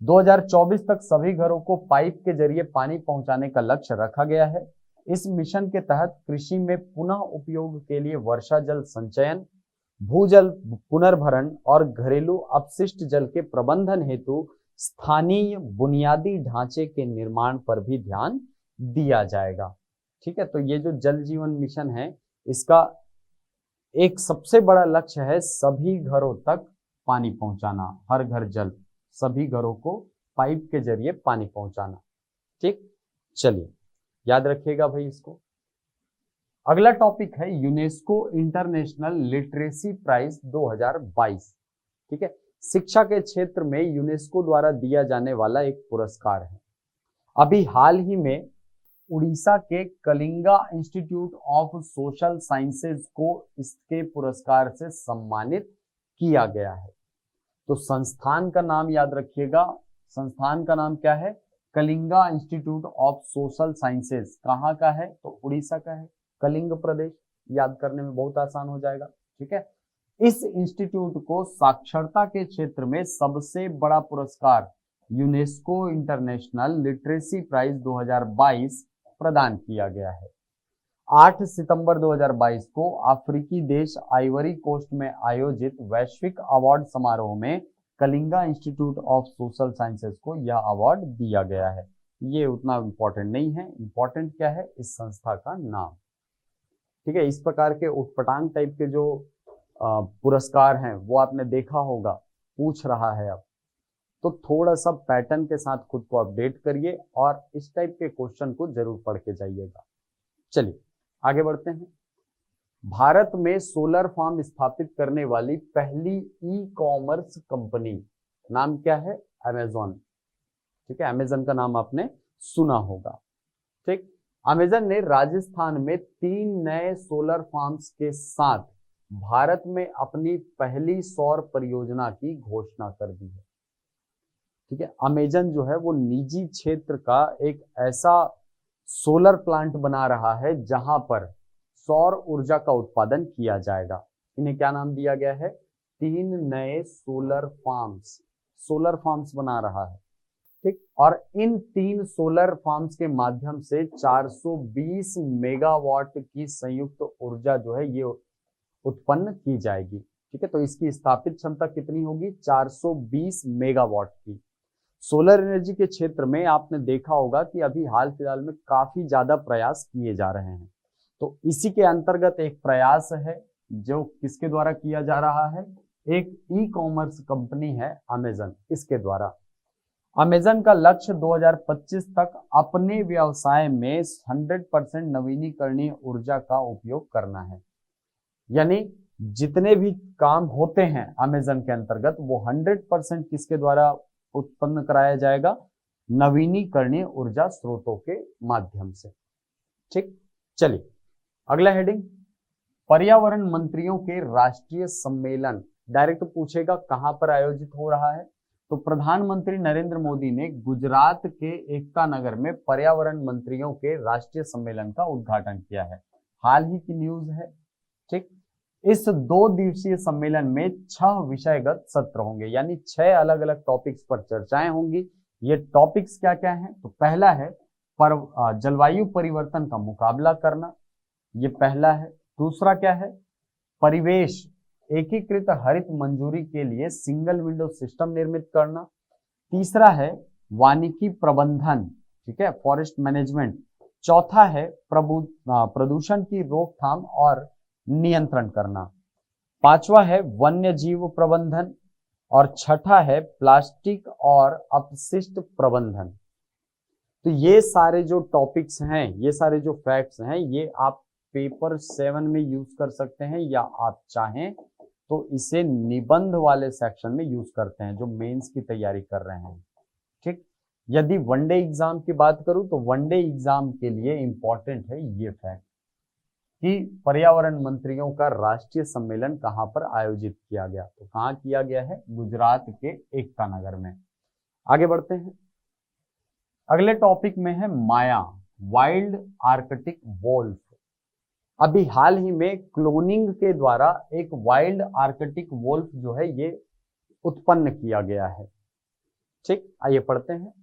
2024 तक सभी घरों को पाइप के जरिए पानी पहुंचाने का लक्ष्य रखा गया है। इस मिशन के तहत कृषि में पुनः उपयोग के लिए वर्षा जल संचयन, भूजल पुनर्भरण और घरेलू अपशिष्ट जल के प्रबंधन हेतु स्थानीय बुनियादी ढांचे के निर्माण पर भी ध्यान दिया जाएगा। ठीक है, तो ये जो जल जीवन मिशन है, इसका एक सबसे बड़ा लक्ष्य है सभी घरों तक पानी पहुंचाना, हर घर जल, सभी घरों को पाइप के जरिए पानी पहुंचाना। ठीक, चलिए याद रखिएगा भाई इसको। अगला टॉपिक है यूनेस्को इंटरनेशनल लिटरेसी प्राइज 2022। ठीक है, शिक्षा के क्षेत्र में यूनेस्को द्वारा दिया जाने वाला एक पुरस्कार है। अभी हाल ही में उड़ीसा के Kalinga institute of social sciences को इसके पुरस्कार से सम्मानित किया गया है। तो संस्थान का नाम याद रखिएगा, संस्थान का नाम क्या है, Kalinga institute of social sciences. कहाँ का है, तो उड़ीसा का है, कलिंग प्रदेश, याद करने में बहुत आसान हो जाएगा। ठीक है, इस इंस्टीट्यूट को साक्षरता के क्षेत्र में सबसे बड़ा पुरस्कार यूनेस्को इंटरनेशनल लिटरेसी प्राइज 2022 प्रदान किया गया है। 8 सितंबर 2022 को अफ्रीकी देश आइवरी कोस्ट में आयोजित वैश्विक अवार्ड समारोह में Kalinga institute of social sciences को यह अवार्ड दिया गया है। ये उतना इंपॉर्टेंट नहीं है, इंपॉर्टेंट क्या है, इस संस्था का नाम। ठीक है, इस प्रकार के उटपटांग टाइप के जो पुरस्कार हैं वो आपने देखा होगा, पूछ रहा है अब, तो थोड़ा सा पैटर्न के साथ खुद को अपडेट करिए और इस टाइप के क्वेश्चन को जरूर पढ़ के जाइएगा। चलिए आगे बढ़ते हैं। भारत में सोलर फार्म स्थापित करने वाली पहली ई कॉमर्स कंपनी नाम क्या है, अमेजॉन। ठीक है, अमेजॉन का नाम आपने सुना होगा। ठीक, अमेजॉन ने राजस्थान में 3 नए सोलर फार्म्स के साथ भारत में अपनी पहली सौर परियोजना की घोषणा कर दी है। ठीक है, अमेजॉन जो है वो निजी क्षेत्र का एक ऐसा सोलर प्लांट बना रहा है जहां पर सौर ऊर्जा का उत्पादन किया जाएगा। इन्हें क्या नाम दिया गया है, 3 नए सोलर फार्म्स बना रहा है। ठीक, और इन 3 सोलर फार्म्स के माध्यम से 420 मेगावाट की संयुक्त ऊर्जा जो है ये उत्पन्न की जाएगी। ठीक है, तो इसकी स्थापित क्षमता कितनी होगी, 420 मेगावाट की। सोलर एनर्जी के क्षेत्र में आपने देखा होगा कि अभी हाल फिलहाल में काफी ज्यादा प्रयास किए जा रहे हैं। तो इसी के अंतर्गत एक प्रयास है जो किसके द्वारा किया जा रहा है, एक ई कॉमर्स कंपनी है अमेजन, इसके द्वारा। अमेजन का लक्ष्य 2025 तक अपने व्यवसाय में 100% नवीनीकरणीय ऊर्जा का उपयोग करना है। यानी जितने भी काम होते हैं अमेजन के अंतर्गत वो 100% किसके द्वारा उत्पन्न कराया जाएगा, नवीनीकरणीय ऊर्जा स्रोतों के माध्यम से। ठीक, चलिए अगला हेडिंग, पर्यावरण मंत्रियों के राष्ट्रीय सम्मेलन। डायरेक्ट पूछेगा कहां पर आयोजित हो रहा है, तो प्रधानमंत्री नरेंद्र मोदी ने गुजरात के एकता नगर में पर्यावरण मंत्रियों के राष्ट्रीय सम्मेलन का उद्घाटन किया है। हाल ही की न्यूज है। ठीक, इस 2 दिवसीय सम्मेलन में 6 विषयगत सत्र होंगे, यानी 6 अलग अलग टॉपिक्स पर चर्चाएं होंगी। ये टॉपिक्स क्या क्या हैं, तो पहला है जलवायु परिवर्तन का मुकाबला करना, ये पहला है। दूसरा क्या है, परिवेश एकीकृत हरित मंजूरी के लिए सिंगल विंडो सिस्टम निर्मित करना। तीसरा है वानिकी प्रबंधन, ठीक है, फॉरेस्ट मैनेजमेंट। चौथा है प्रदूषण की रोकथाम और नियंत्रण करना। पांचवा है वन्य जीव प्रबंधन और छठा है प्लास्टिक और अपशिष्ट प्रबंधन। तो ये सारे जो टॉपिक्स हैं, ये सारे जो फैक्ट्स हैं, ये आप पेपर 7 में यूज कर सकते हैं या आप चाहें तो इसे निबंध वाले सेक्शन में यूज करते हैं जो मेंस की तैयारी कर रहे हैं। ठीक, यदि वनडे एग्जाम की बात करूं तो वनडे एग्जाम के लिए इंपॉर्टेंट है ये फैक्ट कि पर्यावरण मंत्रियों का राष्ट्रीय सम्मेलन कहां पर आयोजित किया गया, तो कहां किया गया है, गुजरात के एकता नगर में। आगे बढ़ते हैं, अगले टॉपिक में है माया, वाइल्ड आर्कटिक वोल्फ। अभी हाल ही में क्लोनिंग के द्वारा एक वाइल्ड आर्कटिक वोल्फ जो है ये उत्पन्न किया गया है। ठीक, आइए पढ़ते हैं।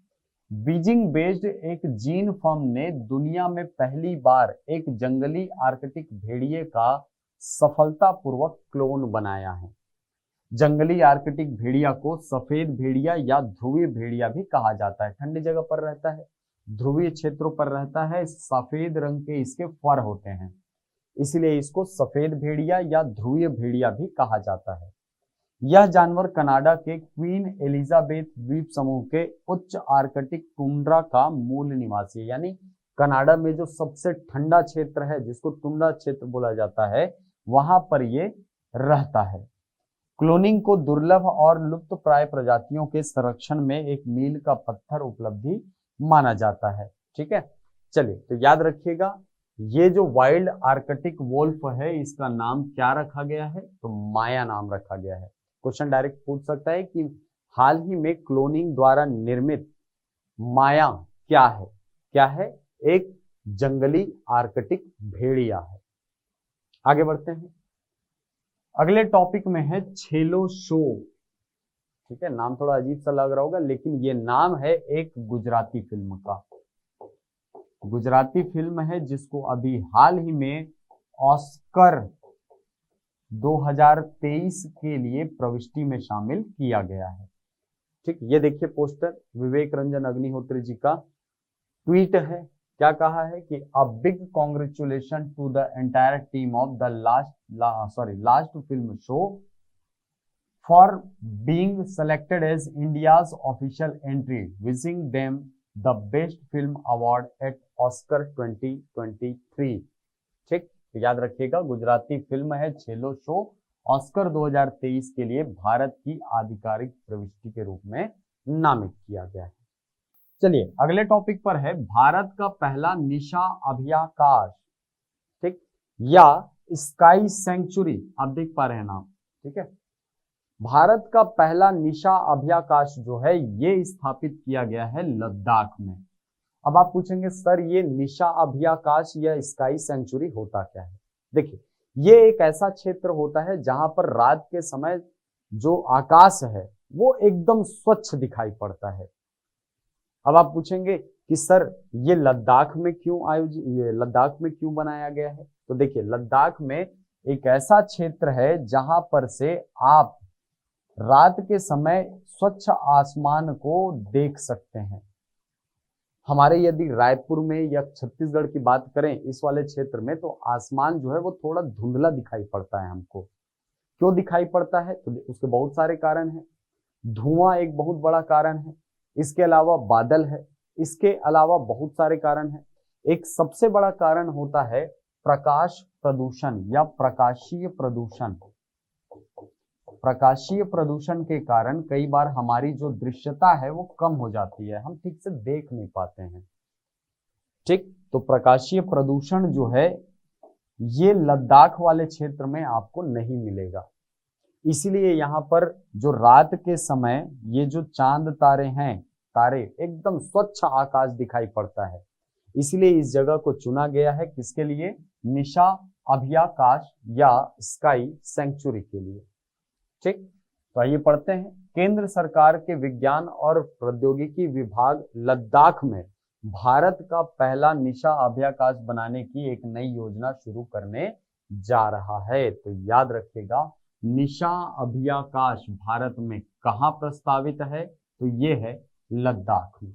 बीजिंग बेस्ड एक जीन फर्म ने दुनिया में पहली बार एक जंगली आर्कटिक भेड़िए का सफलतापूर्वक क्लोन बनाया है। जंगली आर्कटिक भेड़िया को सफेद भेड़िया या ध्रुवीय भेड़िया भी कहा जाता है। ठंडी जगह पर रहता है, ध्रुवीय क्षेत्रों पर रहता है, सफेद रंग के इसके फर होते हैं, इसलिए इसको सफेद भेड़िया या ध्रुवीय भेड़िया भी कहा जाता है। यह जानवर कनाडा के क्वीन एलिजाबेथ द्वीप समूह के उच्च आर्कटिक टुंड्रा का मूल निवासी है, यानी कनाडा में जो सबसे ठंडा क्षेत्र है जिसको टुंड्रा क्षेत्र बोला जाता है वहां पर ये रहता है। क्लोनिंग को दुर्लभ और लुप्त प्राय प्रजातियों के संरक्षण में एक मील का पत्थर उपलब्धि माना जाता है। ठीक है, चलिए तो याद रखिएगा ये जो वाइल्ड आर्कटिक वोल्फ है इसका नाम क्या रखा गया है, तो माया नाम रखा गया है। क्वेश्चन डायरेक्ट पूछ सकता है कि हाल ही में क्लोनिंग द्वारा निर्मित माया क्या है, क्या है, एक जंगली आर्कटिक भेड़िया है। आगे बढ़ते हैं, अगले टॉपिक में है छेलो शो। ठीक है, नाम थोड़ा अजीब सा लग रहा होगा लेकिन ये नाम है एक गुजराती फिल्म का। गुजराती फिल्म है जिसको अभी हाल ही में ऑस्कर 2023 के लिए प्रविष्टि में शामिल किया गया है। ठीक, ये देखिए पोस्टर विवेक रंजन अग्निहोत्री जी का ट्वीट है। क्या कहा है कि a big congratulation to the entire team of the last film show for being selected as India's official entry, wishing them the best film award at Oscar 2023। ठीक, तो याद रखिएगा गुजराती फिल्म है छेलो शो, ऑस्कर 2023 के लिए भारत की आधिकारिक प्रविष्टि के रूप में नामित किया गया है। चलिए अगले टॉपिक पर है भारत का पहला निशा अभ्याकाश, ठीक, या स्काई सेंचुरी, आप देख पा रहे हैं नाम। ठीक है, भारत का पहला निशा अभ्याकाश जो है ये स्थापित किया गया है लद्दाख में। अब आप पूछेंगे सर ये निशा अभ्याकाश या स्काई सेंचुरी होता क्या है। देखिए ये एक ऐसा क्षेत्र होता है जहां पर रात के समय जो आकाश है वो एकदम स्वच्छ दिखाई पड़ता है। अब आप पूछेंगे कि सर ये लद्दाख में क्यों बनाया गया है, तो देखिए लद्दाख में एक ऐसा क्षेत्र है जहां पर से आप रात के समय स्वच्छ आसमान को देख सकते हैं। हमारे यदि रायपुर में या छत्तीसगढ़ की बात करें इस वाले क्षेत्र में तो आसमान जो है वो थोड़ा धुंधला दिखाई पड़ता है हमको। क्यों दिखाई पड़ता है, तो उसके बहुत सारे कारण हैं। धुआं एक बहुत बड़ा कारण है, इसके अलावा बादल है, इसके अलावा बहुत सारे कारण हैं। एक सबसे बड़ा कारण होता है प्रकाश प्रदूषण या प्रकाशीय प्रदूषण। प्रकाशीय प्रदूषण के कारण कई बार हमारी जो दृश्यता है वो कम हो जाती है, हम ठीक से देख नहीं पाते हैं। ठीक, तो प्रकाशीय प्रदूषण जो है ये लद्दाख वाले क्षेत्र में आपको नहीं मिलेगा, इसीलिए यहाँ पर जो रात के समय ये जो चांद तारे हैं, तारे एकदम स्वच्छ आकाश दिखाई पड़ता है, इसलिए इस जगह को चुना गया है किसके लिए, निशा अभ्याकाश या स्काई सेंचुरी के लिए। ठीक, तो आइए पढ़ते हैं, केंद्र सरकार के विज्ञान और प्रौद्योगिकी विभाग लद्दाख में भारत का पहला निशा अभ्याकाश बनाने की एक नई योजना शुरू करने जा रहा है। तो याद रखिएगा निशा अभ्याकाश भारत में कहां प्रस्तावित है, तो ये है लद्दाख में।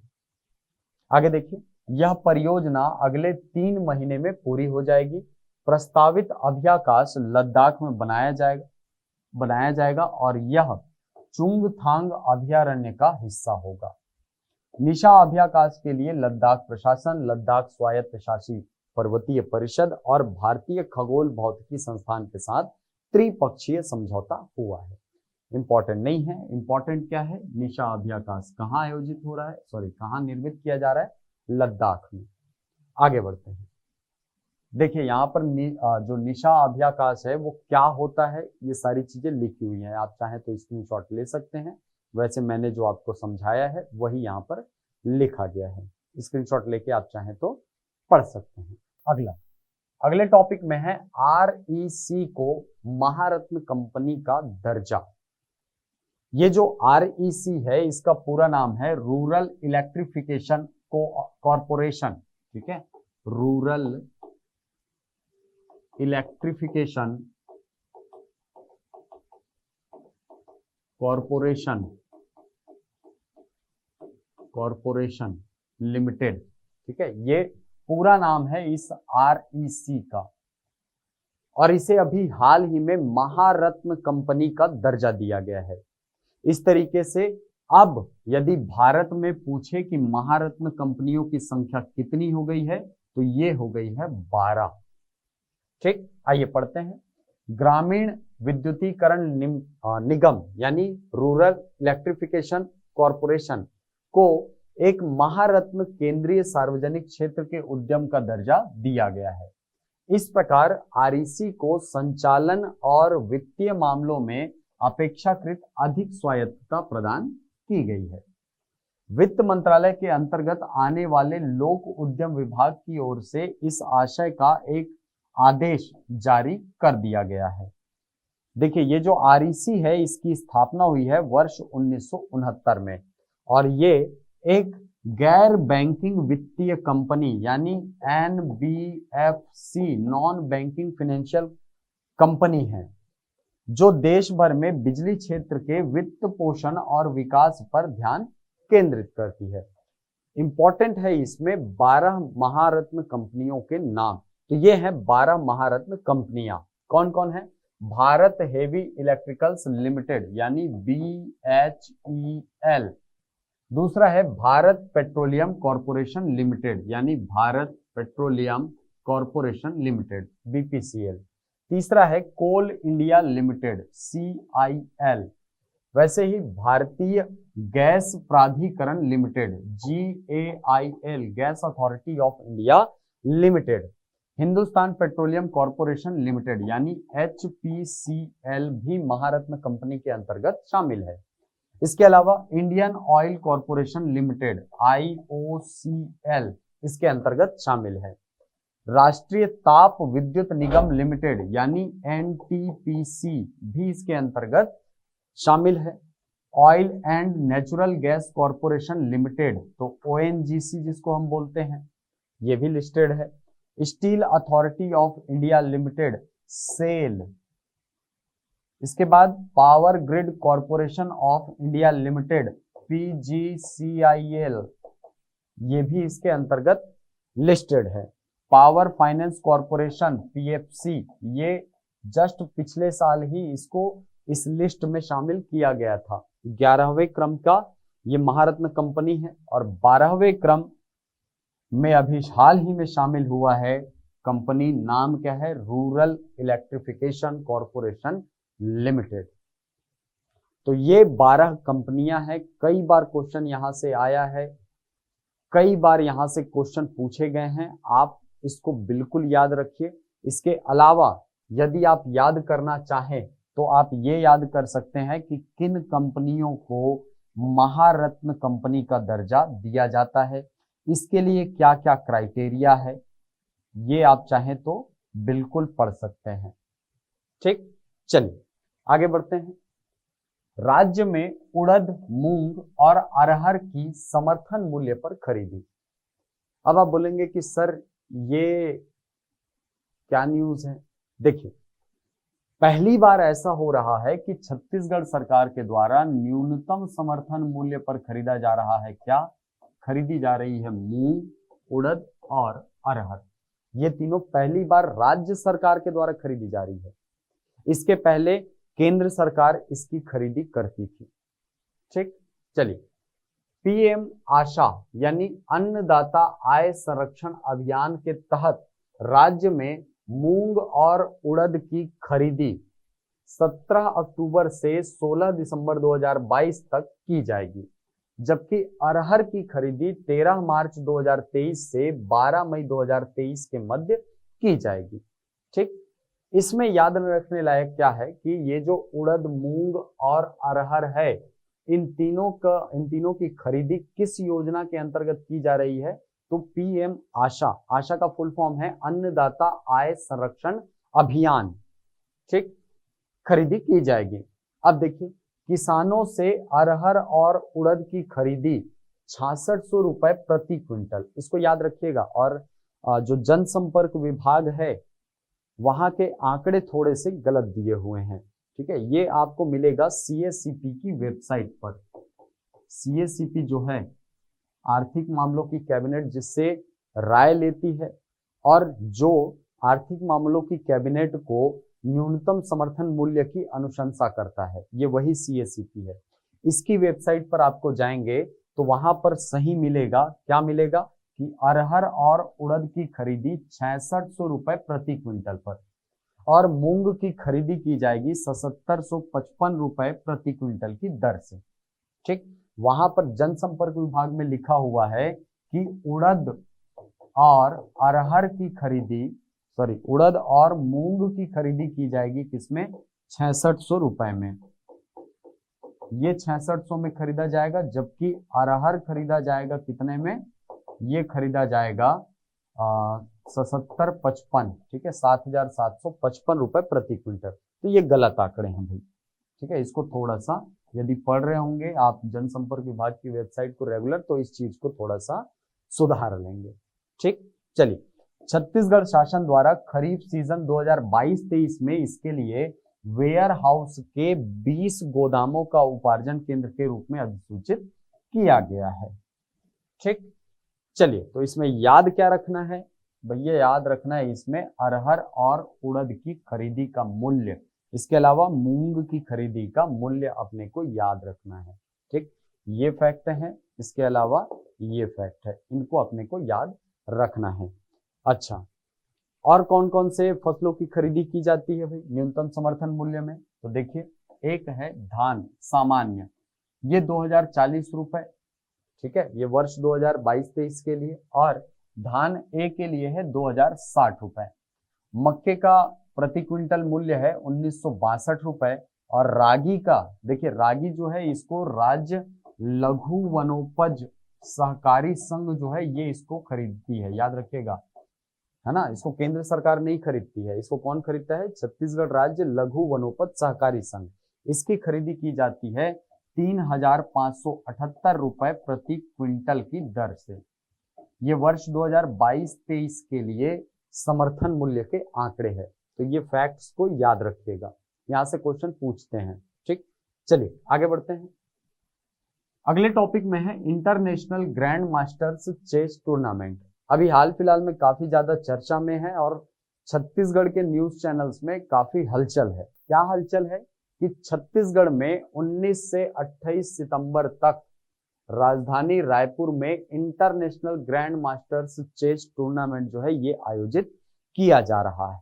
आगे देखिए, यह परियोजना अगले 3 महीने में पूरी हो जाएगी। प्रस्तावित अभ्याकाश लद्दाख में बनाया जाएगा और यह चुंगथांग अभयारण्य का हिस्सा होगा। निशा अभ्याकाश के लिए लद्दाख प्रशासन, लद्दाख स्वायत्त शासी पर्वतीय परिषद और भारतीय खगोल भौतिकी संस्थान के साथ त्रिपक्षीय समझौता हुआ है। इंपॉर्टेंट नहीं है। इंपॉर्टेंट क्या है, निशा अभ्याकाश कहाँ आयोजित हो रहा है, सॉरी कहाँ निर्मित किया जा रहा है, लद्दाख में। आगे बढ़ते हैं। देखिए यहाँ पर जो निशा अभ्याकाश है वो क्या होता है, ये सारी चीजें लिखी हुई हैं, आप चाहें तो स्क्रीनशॉट ले सकते हैं। वैसे मैंने जो आपको समझाया है वही यहाँ पर लिखा गया है, स्क्रीनशॉट लेके आप चाहें तो पढ़ सकते हैं। अगले टॉपिक में है REC को महारत्न कंपनी का दर्जा। ये जो REC है इसका पूरा नाम है रूरल इलेक्ट्रिफिकेशन कॉरपोरेशन, ठीक है, रूरल इलेक्ट्रिफिकेशन कॉरपोरेशन लिमिटेड, ठीक है, ये पूरा नाम है इस REC का, और इसे अभी हाल ही में महारत्न कंपनी का दर्जा दिया गया है। इस तरीके से अब यदि भारत में पूछे कि महारत्न कंपनियों की संख्या कितनी हो गई है, तो ये हो गई है 12। ठीक, आइए पढ़ते हैं। ग्रामीण विद्युतीकरण निगम यानी रूरल इलेक्ट्रिफिकेशन कॉरपोरेशन को एक महारत्न केंद्रीय सार्वजनिक क्षेत्र के उद्यम का दर्जा दिया गया है। इस प्रकार REC को संचालन और वित्तीय मामलों में अपेक्षाकृत अधिक स्वायत्तता प्रदान की गई है। वित्त मंत्रालय के अंतर्गत आने वाले लोक उद्यम विभाग की ओर से इस आशय का एक आदेश जारी कर दिया गया है। देखिए ये जो REC है इसकी स्थापना हुई है वर्ष 1969 में, और ये एक गैर बैंकिंग वित्तीय कंपनी यानी NBFC non banking financial company है, जो देश भर में बिजली क्षेत्र के वित्त पोषण और विकास पर ध्यान केंद्रित करती है। इंपॉर्टेंट है इसमें 12 महारत्न कंपनियों के नाम, तो ये हैं 12 महारत्न कंपनियां। कौन कौन है? भारत हेवी इलेक्ट्रिकल्स लिमिटेड यानी BHEL, दूसरा है भारत पेट्रोलियम कॉरपोरेशन लिमिटेड यानी Bharat petroleum corporation limited BPCL, तीसरा है कोल इंडिया लिमिटेड CIL, वैसे ही भारतीय गैस प्राधिकरण limited GAIL gas authority of India limited, Hindustan petroleum corporation limited यानी HPCL भी महारत्न कंपनी के अंतर्गत शामिल है। इसके अलावा Indian oil corporation limited IOCL इसके अंतर्गत शामिल है। राष्ट्रीय ताप विद्युत निगम लिमिटेड यानी NTPC भी इसके अंतर्गत शामिल है। Oil and natural gas corporation limited तो ONGC जिसको हम बोलते हैं ये भी लिस्टेड है। Steel authority of India limited SAIL, इसके बाद power grid corporation of India limited PGCIL ये भी इसके अंतर्गत लिस्टेड है। पावर फाइनेंस कॉरपोरेशन PFC ये जस्ट पिछले साल ही इसको इस लिस्ट में शामिल किया गया था। 11वें क्रम का ये महारत्न कंपनी है, और 12वें क्रम में अभी हाल ही में शामिल हुआ है कंपनी, नाम क्या है? Rural electrification corporation limited. तो ये 12 कंपनियां हैं। कई बार क्वेश्चन यहां से आया है, कई बार यहां से क्वेश्चन पूछे गए हैं, आप इसको बिल्कुल याद रखिए। इसके अलावा यदि आप याद करना चाहें तो आप ये याद कर सकते हैं कि किन कंपनियों को महारत्न कंपनी का दर्जा दिया जाता है, इसके लिए क्या क्या क्राइटेरिया है, ये आप चाहें तो बिल्कुल पढ़ सकते हैं। ठीक, चलिए आगे बढ़ते हैं। राज्य में उड़द, मूंग और अरहर की समर्थन मूल्य पर खरीदी। अब आप बोलेंगे कि सर ये क्या न्यूज है? देखिए पहली बार ऐसा हो रहा है कि छत्तीसगढ़ सरकार के द्वारा न्यूनतम समर्थन मूल्य पर खरीदा जा रहा है। क्या खरीदी जा रही है? मूंग, उड़द और अरहर। ये तीनों पहली बार राज्य सरकार के द्वारा खरीदी जा रही है। इसके पहले केंद्र सरकार इसकी खरीदी करती थी। ठीक, चलिए। PM आशा यानी अन्नदाता आय संरक्षण अभियान के तहत राज्य में मूंग और उड़द की खरीदी 17 अक्टूबर से 16 दिसंबर 2022 तक की जाएगी, जबकि अरहर की खरीदी 13 मार्च 2023 से 12 मई 2023 के मध्य की जाएगी। ठीक, इसमें याद में रखने लायक क्या है कि ये जो उड़द, मूंग और अरहर है, इन तीनों की खरीदी किस योजना के अंतर्गत की जा रही है? तो पीएम आशा, आशा का फुल फॉर्म है अन्नदाता आय संरक्षण अभियान। ठीक, खरीदी की जाएगी। अब देखिए, किसानों से अरहर और उड़द की खरीदी 6600 रुपए प्रति क्विंटल, इसको याद रखिएगा। और जो जनसंपर्क विभाग है वहां के आंकड़े थोड़े से गलत दिए हुए हैं। ठीक है, ये आपको मिलेगा सीएससीपी की वेबसाइट पर। सीएससीपी जो है आर्थिक मामलों की कैबिनेट जिससे राय लेती है और जो आर्थिक मामलों की कैबिनेट को न्यूनतम समर्थन मूल्य की अनुशंसा करता है, ये वही सीएससीपी है। इसकी वेबसाइट पर आपको जाएंगे तो वहां पर सही मिलेगा, क्या मिलेगा कि अरहर और उड़द की खरीदी 6600 रुपए प्रति क्विंटल पर और मूंग की खरीदी की जाएगी 7755 रुपए प्रति क्विंटल की दर से। ठीक, वहां पर जनसंपर्क विभाग में लिखा हुआ है कि उड़द और अरहर की खरीदी, उड़द और मूंग की खरीदी की जाएगी किसमें? 6600 रुपए में। ये 6600 में खरीदा जाएगा, जबकि अरहर खरीदा जाएगा कितने में? ये खरीदा जाएगा 7755। ठीक है, 7755 रुपए प्रति क्विंटल। तो ये गलत आंकड़े हैं भाई। ठीक है, इसको थोड़ा सा यदि पढ़ रहे होंगे आप जनसंपर्क विभाग की वेबसाइट को रेगुलर, तो इस चीज को थोड़ा सा सुधार लेंगे। ठीक, चलिए, छत्तीसगढ़ शासन द्वारा खरीफ सीजन 2022-23 में इसके लिए वेयर हाउस के 20 गोदामों का उपार्जन केंद्र के रूप में अधिसूचित किया गया है। ठीक, चलिए, तो इसमें याद क्या रखना है भैया? याद रखना है इसमें अरहर और उड़द की खरीदी का मूल्य, इसके अलावा मूंग की खरीदी का मूल्य अपने को याद रखना है। ठीक, ये फैक्ट है, इसके अलावा ये फैक्ट है, इनको अपने को याद रखना है। अच्छा, और कौन कौन से फसलों की खरीदी की जाती है भाई न्यूनतम समर्थन मूल्य में? तो देखिए, एक है धान सामान्य, ये 2040 रुपए। ठीक है, ये वर्ष 2022-23 के लिए, और धान ए के लिए है 2060 रुपए। मक्के का प्रति क्विंटल मूल्य है 1962 रुपए। और रागी का, देखिए रागी जो है इसको राज्य लघु वनोपज सहकारी संघ जो है ये इसको खरीदती है, याद रखिएगा, है ना। इसको केंद्र सरकार नहीं खरीदती है, इसको कौन खरीदता है? छत्तीसगढ़ राज्य लघु वनोपज सहकारी संघ। इसकी खरीदी की जाती है 3578 रुपए प्रति क्विंटल की दर से। ये वर्ष 2022-23 के लिए समर्थन मूल्य के आंकड़े हैं, तो ये फैक्ट्स को याद रखिएगा, यहां से क्वेश्चन पूछते हैं। ठीक, चलिए आगे बढ़ते हैं। अगले टॉपिक में है international grand masters chess tournament. अभी हाल फिलहाल में काफी ज्यादा चर्चा में है और छत्तीसगढ़ के न्यूज चैनल्स में काफी हलचल है। क्या हलचल है कि छत्तीसगढ़ में 19 से 28 सितंबर तक राजधानी रायपुर में international grand masters chess tournament जो है ये आयोजित किया जा रहा है।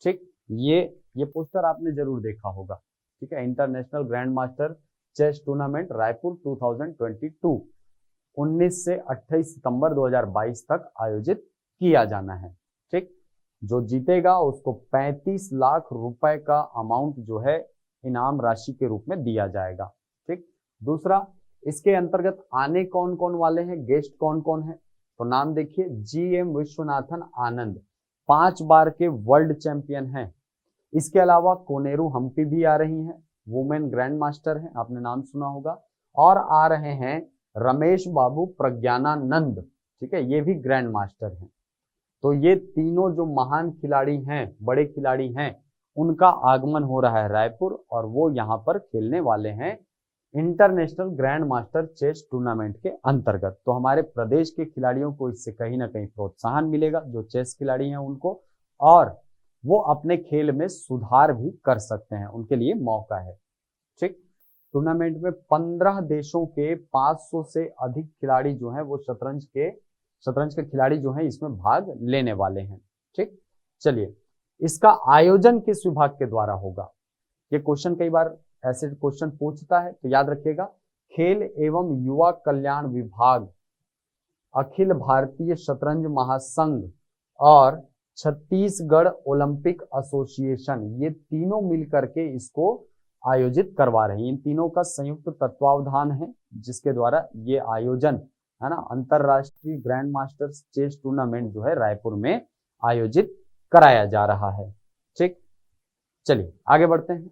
ठीक, ये पोस्टर आपने जरूर देखा होगा। ठीक है, international grand master chess tournament Raipur 2022 19 से 28 सितंबर 2022 तक आयोजित किया जाना है। ठीक, जो जीतेगा उसको 35 लाख रुपए का अमाउंट जो है इनाम राशि के रूप में दिया जाएगा। ठीक, दूसरा, इसके अंतर्गत आने कौन कौन वाले हैं, गेस्ट कौन कौन है? तो नाम देखिए, GM विश्वनाथन आनंद 5 बार के वर्ल्ड चैंपियन हैं। इसके अलावा कोनेरू हम्पी भी आ रही हैं, वुमेन ग्रैंड मास्टर हैं, आपने नाम सुना होगा। और आ रहे हैं रमेश बाबू प्रज्ञानानंद। ठीक है, ये भी ग्रैंड मास्टर हैं। तो ये तीनों जो महान खिलाड़ी हैं, बड़े खिलाड़ी हैं, उनका आगमन हो रहा है रायपुर और वो यहाँ पर खेलने वाले हैं international grand master chess tournament के अंतर्गत। तो हमारे प्रदेश के खिलाड़ियों को इससे कहीं ना कहीं प्रोत्साहन मिलेगा, जो चेस खिलाड़ी हैं उनको, और वो अपने खेल में सुधार भी कर सकते हैं, उनके लिए मौका है। ठीक, टूर्नामेंट में 15 देशों के 500 से अधिक खिलाड़ी जो हैं वो शतरंज के खिलाड़ी जो हैं इसमें भाग लेने वाले हैं। ठीक, चलिए, इसका आयोजन किस विभाग के द्वारा होगा? ये क्वेश्चन कई बार ऐसे क्वेश्चन पूछता है, तो याद रखिएगा। खेल एवं युवा कल्याण विभाग, अखिल भारतीय शतरंज महासंघ और छत्तीसगढ़ ओलंपिक एसोसिएशन, ये तीनों मिलकर के इसको आयोजित करवा रहे हैं। इन तीनों का संयुक्त तत्वावधान है, जिसके द्वारा ये आयोजन है ना, अंतरराष्ट्रीय ग्रैंड मास्टर्स चेस टूर्नामेंट जो है रायपुर में आयोजित कराया जा रहा है। ठीक, चलिए आगे बढ़ते हैं।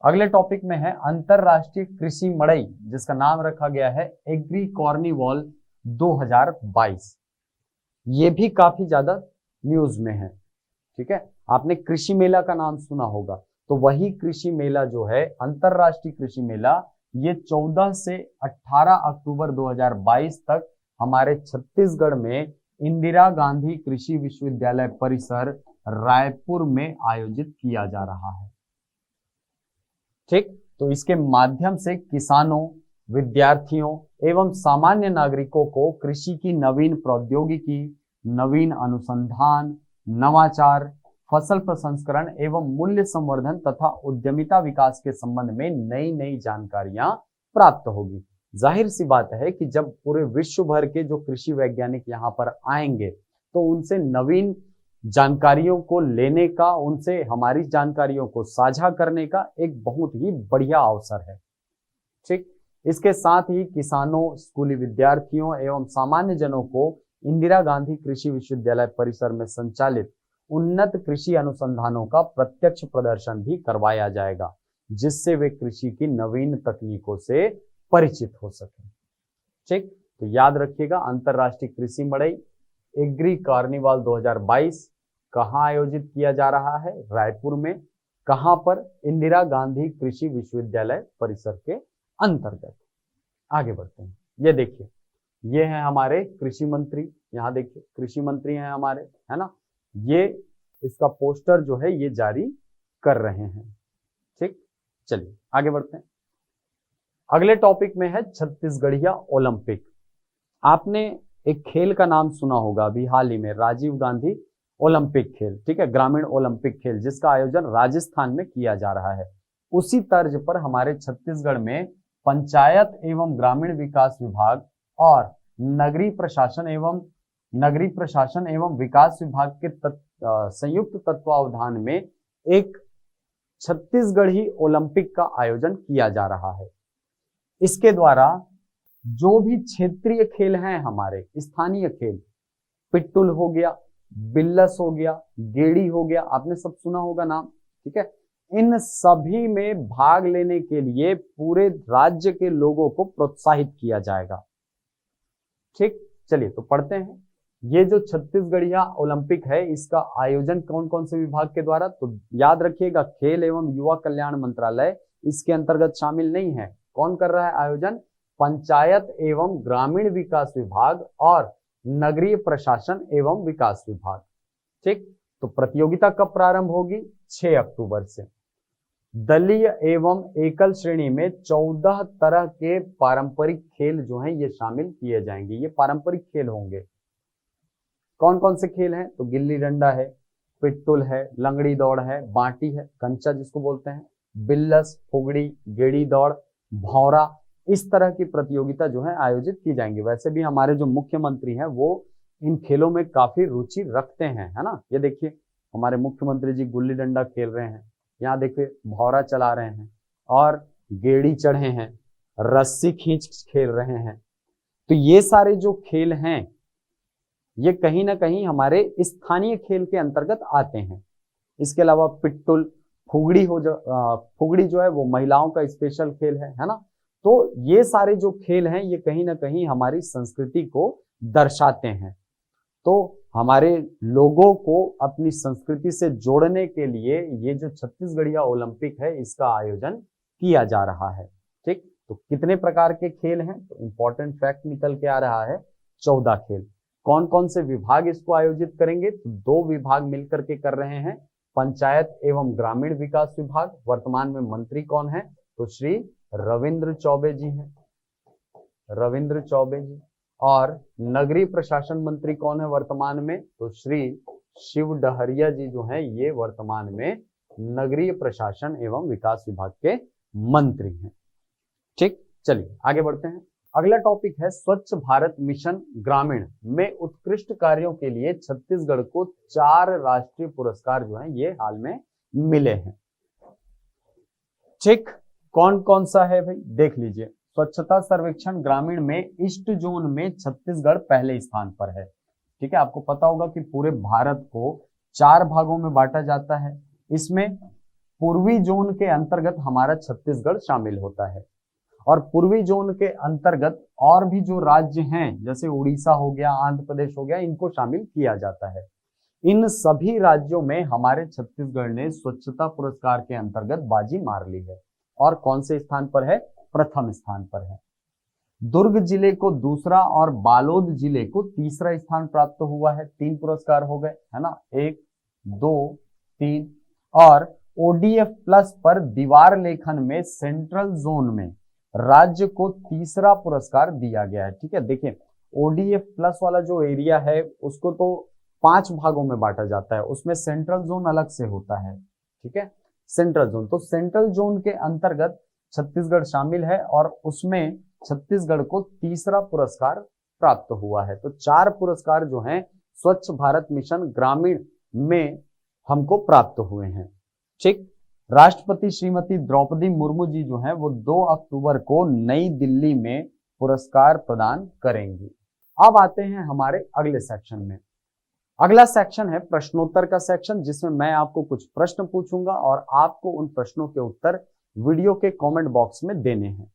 अगले टॉपिक में है अंतरराष्ट्रीय कृषि मड़ई, जिसका नाम रखा गया है एग्री कॉर्निवॉल 2022। ये भी काफी ज्यादा न्यूज में है। ठीक है, आपने कृषि मेला का नाम सुना होगा, तो वही कृषि मेला जो है अंतरराष्ट्रीय कृषि मेला, ये 14 से 18 अक्टूबर 2022 तक हमारे छत्तीसगढ़ में इंदिरा गांधी कृषि विश्वविद्यालय परिसर रायपुर में आयोजित किया जा रहा है। ठीक, तो इसके माध्यम से किसानों, विद्यार्थियों एवं सामान्य नागरिकों को कृषि की नवीन प्रौद्योगिकी, नवीन अनुसंधान, नवाचार, फसल प्रसंस्करण एवं मूल्य संवर्धन तथा उद्यमिता विकास के संबंध में नई नई जानकारियां प्राप्त होगी। जाहिर सी बात है कि जब पूरे विश्व भर के जो कृषि वैज्ञानिक यहाँ पर आएंगे, तो उनसे नवीन जानकारियों को लेने का, उनसे हमारी जानकारियों को साझा करने का एक बहुत ही बढ़िया अवसर है। ठीक, इसके साथ ही किसानों, स्कूली विद्यार्थियों एवं सामान्य जनों को इंदिरा गांधी कृषि विश्वविद्यालय परिसर में संचालित उन्नत कृषि अनुसंधानों का प्रत्यक्ष प्रदर्शन भी करवाया जाएगा, जिससे वे कृषि की नवीन तकनीकों से परिचित हो सके। ठीक, तो याद रखिएगा, अंतरराष्ट्रीय कृषि मड़ई एग्री कार्निवाल 2022 कहाँ आयोजित किया जा रहा है? रायपुर में। कहां पर? इंदिरा गांधी कृषि विश्वविद्यालय परिसर के अंतर्गत। आगे बढ़ते हैं। ये देखिए, ये है हमारे कृषि मंत्री, यहाँ देखिए कृषि मंत्री हैं हमारे, है ना। ये इसका पोस्टर जो है ये जारी कर रहे हैं। ठीक, चलिए आगे बढ़ते हैं। अगले टॉपिक में है छत्तीसगढ़िया ओलंपिक। आपने एक खेल का नाम सुना होगा अभी हाल ही में, राजीव गांधी ओलंपिक खेल, ठीक है, ग्रामीण ओलंपिक खेल, जिसका आयोजन राजस्थान में किया जा रहा है। उसी तर्ज पर हमारे छत्तीसगढ़ में पंचायत एवं ग्रामीण विकास विभाग और नगरीय प्रशासन एवं विकास विभाग के संयुक्त तत्वावधान में एक छत्तीसगढ़ी ओलंपिक का आयोजन किया जा रहा है। इसके द्वारा जो भी क्षेत्रीय खेल हैं, हमारे स्थानीय खेल, पिट्टुल हो गया, बिल्लस हो गया, गेड़ी हो गया, आपने सब सुना होगा नाम, ठीक है, इन सभी में भाग लेने के लिए पूरे राज्य के लोगों को प्रोत्साहित किया जाएगा। ठीक, चलिए तो पढ़ते हैं। ये जो छत्तीसगढ़िया ओलंपिक है, इसका आयोजन कौन कौन से विभाग के द्वारा? तो याद रखिएगा, खेल एवं युवा कल्याण मंत्रालय इसके अंतर्गत शामिल नहीं है। कौन कर रहा है आयोजन? पंचायत एवं ग्रामीण विकास विभाग और नगरीय प्रशासन एवं विकास विभाग। ठीक, तो प्रतियोगिता कब प्रारंभ होगी? 6 अक्टूबर से। दलीय एवं एकल श्रेणी में 14 तरह के पारंपरिक खेल जो हैं ये शामिल किए जाएंगे। ये पारंपरिक खेल होंगे। कौन कौन से खेल हैं? तो गिल्ली डंडा है, पिट्टुल है, लंगड़ी दौड़ है, बांटी है, कंचा जिसको बोलते हैं, बिल्लस, फुगड़ी, गेड़ी दौड़, भौरा, इस तरह की प्रतियोगिता जो है आयोजित की जाएंगी। वैसे भी हमारे जो मुख्यमंत्री हैं वो इन खेलों में काफी रुचि रखते हैं, है ना। ये देखिए हमारे मुख्यमंत्री जी गुल्ली डंडा खेल रहे हैं, यहाँ देखिए भौरा चला रहे हैं और गेड़ी चढ़े हैं, रस्सी खींच खेल रहे हैं। तो ये सारे जो खेल हैं ये कहीं ना कहीं हमारे स्थानीय खेल के अंतर्गत आते हैं। इसके अलावा पिट्टुल, फुगड़ी जो है वो महिलाओं का स्पेशल खेल है ना। तो ये सारे जो खेल हैं ये कहीं ना कहीं हमारी संस्कृति को दर्शाते हैं। तो हमारे लोगों को अपनी संस्कृति से जोड़ने के लिए ये जो छत्तीसगढ़िया ओलंपिक है इसका आयोजन किया जा रहा है। ठीक, तो कितने प्रकार के खेल हैं? तो इंपॉर्टेंट फैक्ट निकल के आ रहा है, 14 खेल। कौन कौन से विभाग इसको आयोजित करेंगे? तो 2 विभाग मिलकर के कर रहे हैं, पंचायत एवं ग्रामीण विकास विभाग। वर्तमान में मंत्री कौन है? तो श्री रविंद्र चौबे जी हैं, रविंद्र चौबे जी। और नगरीय प्रशासन मंत्री कौन है वर्तमान में? तो श्री शिव डहरिया जी जो हैं ये वर्तमान में नगरीय प्रशासन एवं विकास विभाग के मंत्री हैं। ठीक, चलिए आगे बढ़ते हैं। अगला टॉपिक है स्वच्छ भारत मिशन ग्रामीण में उत्कृष्ट कार्यों के लिए छत्तीसगढ़ को 4 राष्ट्रीय पुरस्कार जो हैं ये हाल में मिले हैं। ठीक, कौन कौन सा है भाई, देख लीजिए। स्वच्छता सर्वेक्षण ग्रामीण में ईस्ट जोन में छत्तीसगढ़ पहले स्थान पर है। ठीक है, आपको पता होगा कि पूरे भारत को 4 भागों में बांटा जाता है। इसमें पूर्वी जोन के अंतर्गत हमारा छत्तीसगढ़ शामिल होता है और पूर्वी जोन के अंतर्गत और भी जो राज्य हैं जैसे उड़ीसा हो गया, आंध्र प्रदेश हो गया, इनको शामिल किया जाता है। इन सभी राज्यों में हमारे छत्तीसगढ़ ने स्वच्छता पुरस्कार के अंतर्गत बाजी मार ली है और कौन से स्थान पर है, प्रथम स्थान पर है। दुर्ग जिले को दूसरा और बालोद जिले को तीसरा स्थान प्राप्त हुआ है। 3 पुरस्कार हो गए, है ना, 1 2 3। और ODF प्लस पर दीवार लेखन में सेंट्रल जोन में राज्य को तीसरा पुरस्कार दिया गया है। ठीक है, देखिए ODF प्लस वाला जो एरिया है उसको तो 5 भागों में बांटा जाता है, उसमें सेंट्रल जोन अलग से होता है। ठीक है, सेंट्रल जोन, तो सेंट्रल जोन के अंतर्गत छत्तीसगढ़ शामिल है और उसमें छत्तीसगढ़ को तीसरा पुरस्कार प्राप्त हुआ है। तो 4 पुरस्कार जो हैं स्वच्छ भारत मिशन ग्रामीण में हमको प्राप्त हुए हैं। ठीक, राष्ट्रपति श्रीमती द्रौपदी मुर्मू जी जो हैं वो 2 अक्टूबर को नई दिल्ली में पुरस्कार प्रदान करेंगी। अब आते हैं हमारे अगले सेक्शन में। अगला सेक्शन है प्रश्नोत्तर का सेक्शन, जिसमें मैं आपको कुछ प्रश्न पूछूंगा और आपको उन प्रश्नों के उत्तर वीडियो के कमेंट बॉक्स में देने हैं।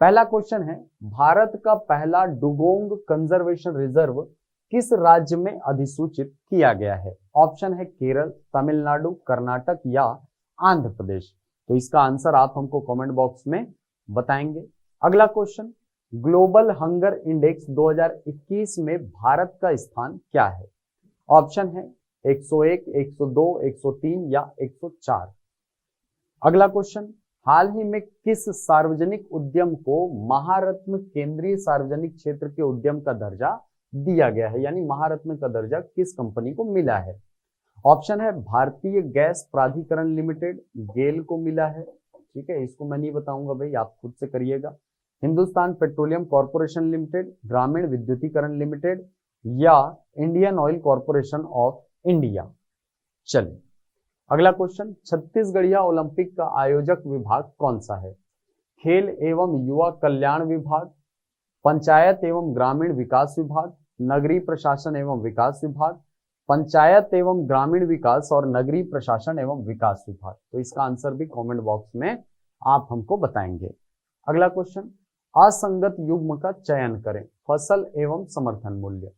पहला क्वेश्चन है, भारत का पहला डुगोंग कंजर्वेशन रिजर्व किस राज्य में अधिसूचित किया गया है? ऑप्शन है केरल, तमिलनाडु, कर्नाटक या आंध्र प्रदेश। तो इसका आंसर आप हमको कमेंट बॉक्स में बताएंगे। अगला क्वेश्चन, ग्लोबल हंगर इंडेक्स 2021 में भारत का स्थान क्या है? ऑप्शन है 101, 102, 103 या 104। अगला क्वेश्चन, हाल ही में किस सार्वजनिक उद्यम को महारत्न केंद्रीय सार्वजनिक क्षेत्र के उद्यम का दर्जा दिया गया है, यानी महारत्न का दर्जा किस कंपनी को मिला है? ऑप्शन है भारतीय गैस प्राधिकरण लिमिटेड, गेल को मिला है। ठीक है, इसको मैं नहीं बताऊंगा भाई, आप खुद से करिएगा। हिंदुस्तान पेट्रोलियम कॉर्पोरेशन लिमिटेड, ग्रामीण विद्युतीकरण लिमिटेड या Indian oil corporation of India. चलिए अगला क्वेश्चन, छत्तीसगढ़िया ओलंपिक का आयोजक विभाग कौन सा है? खेल एवं युवा कल्याण विभाग, पंचायत एवं ग्रामीण विकास विभाग, नगरीय प्रशासन एवं विकास विभाग, पंचायत एवं ग्रामीण विकास और नगरीय प्रशासन एवं विकास विभाग। तो इसका आंसर भी कमेंट बॉक्स में आप हमको बताएंगे। अगला क्वेश्चन, असंगत युग्म का चयन करें, फसल एवं समर्थन मूल्य।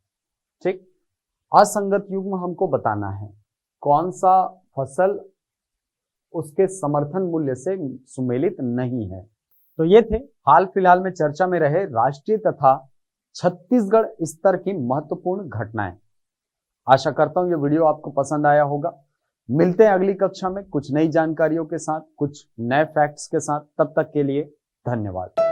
ठीक, असंगत युग्म हमको बताना है कौन सा फसल उसके समर्थन मूल्य से सुमेलित नहीं है। तो ये थे हाल फिलहाल में चर्चा में रहे राष्ट्रीय तथा छत्तीसगढ़ स्तर की महत्वपूर्ण घटनाएं। आशा करता हूं ये वीडियो आपको पसंद आया होगा। मिलते हैं अगली कक्षा में कुछ नई जानकारियों के साथ, कुछ नए फैक्ट्स के साथ। तब तक के लिए धन्यवाद।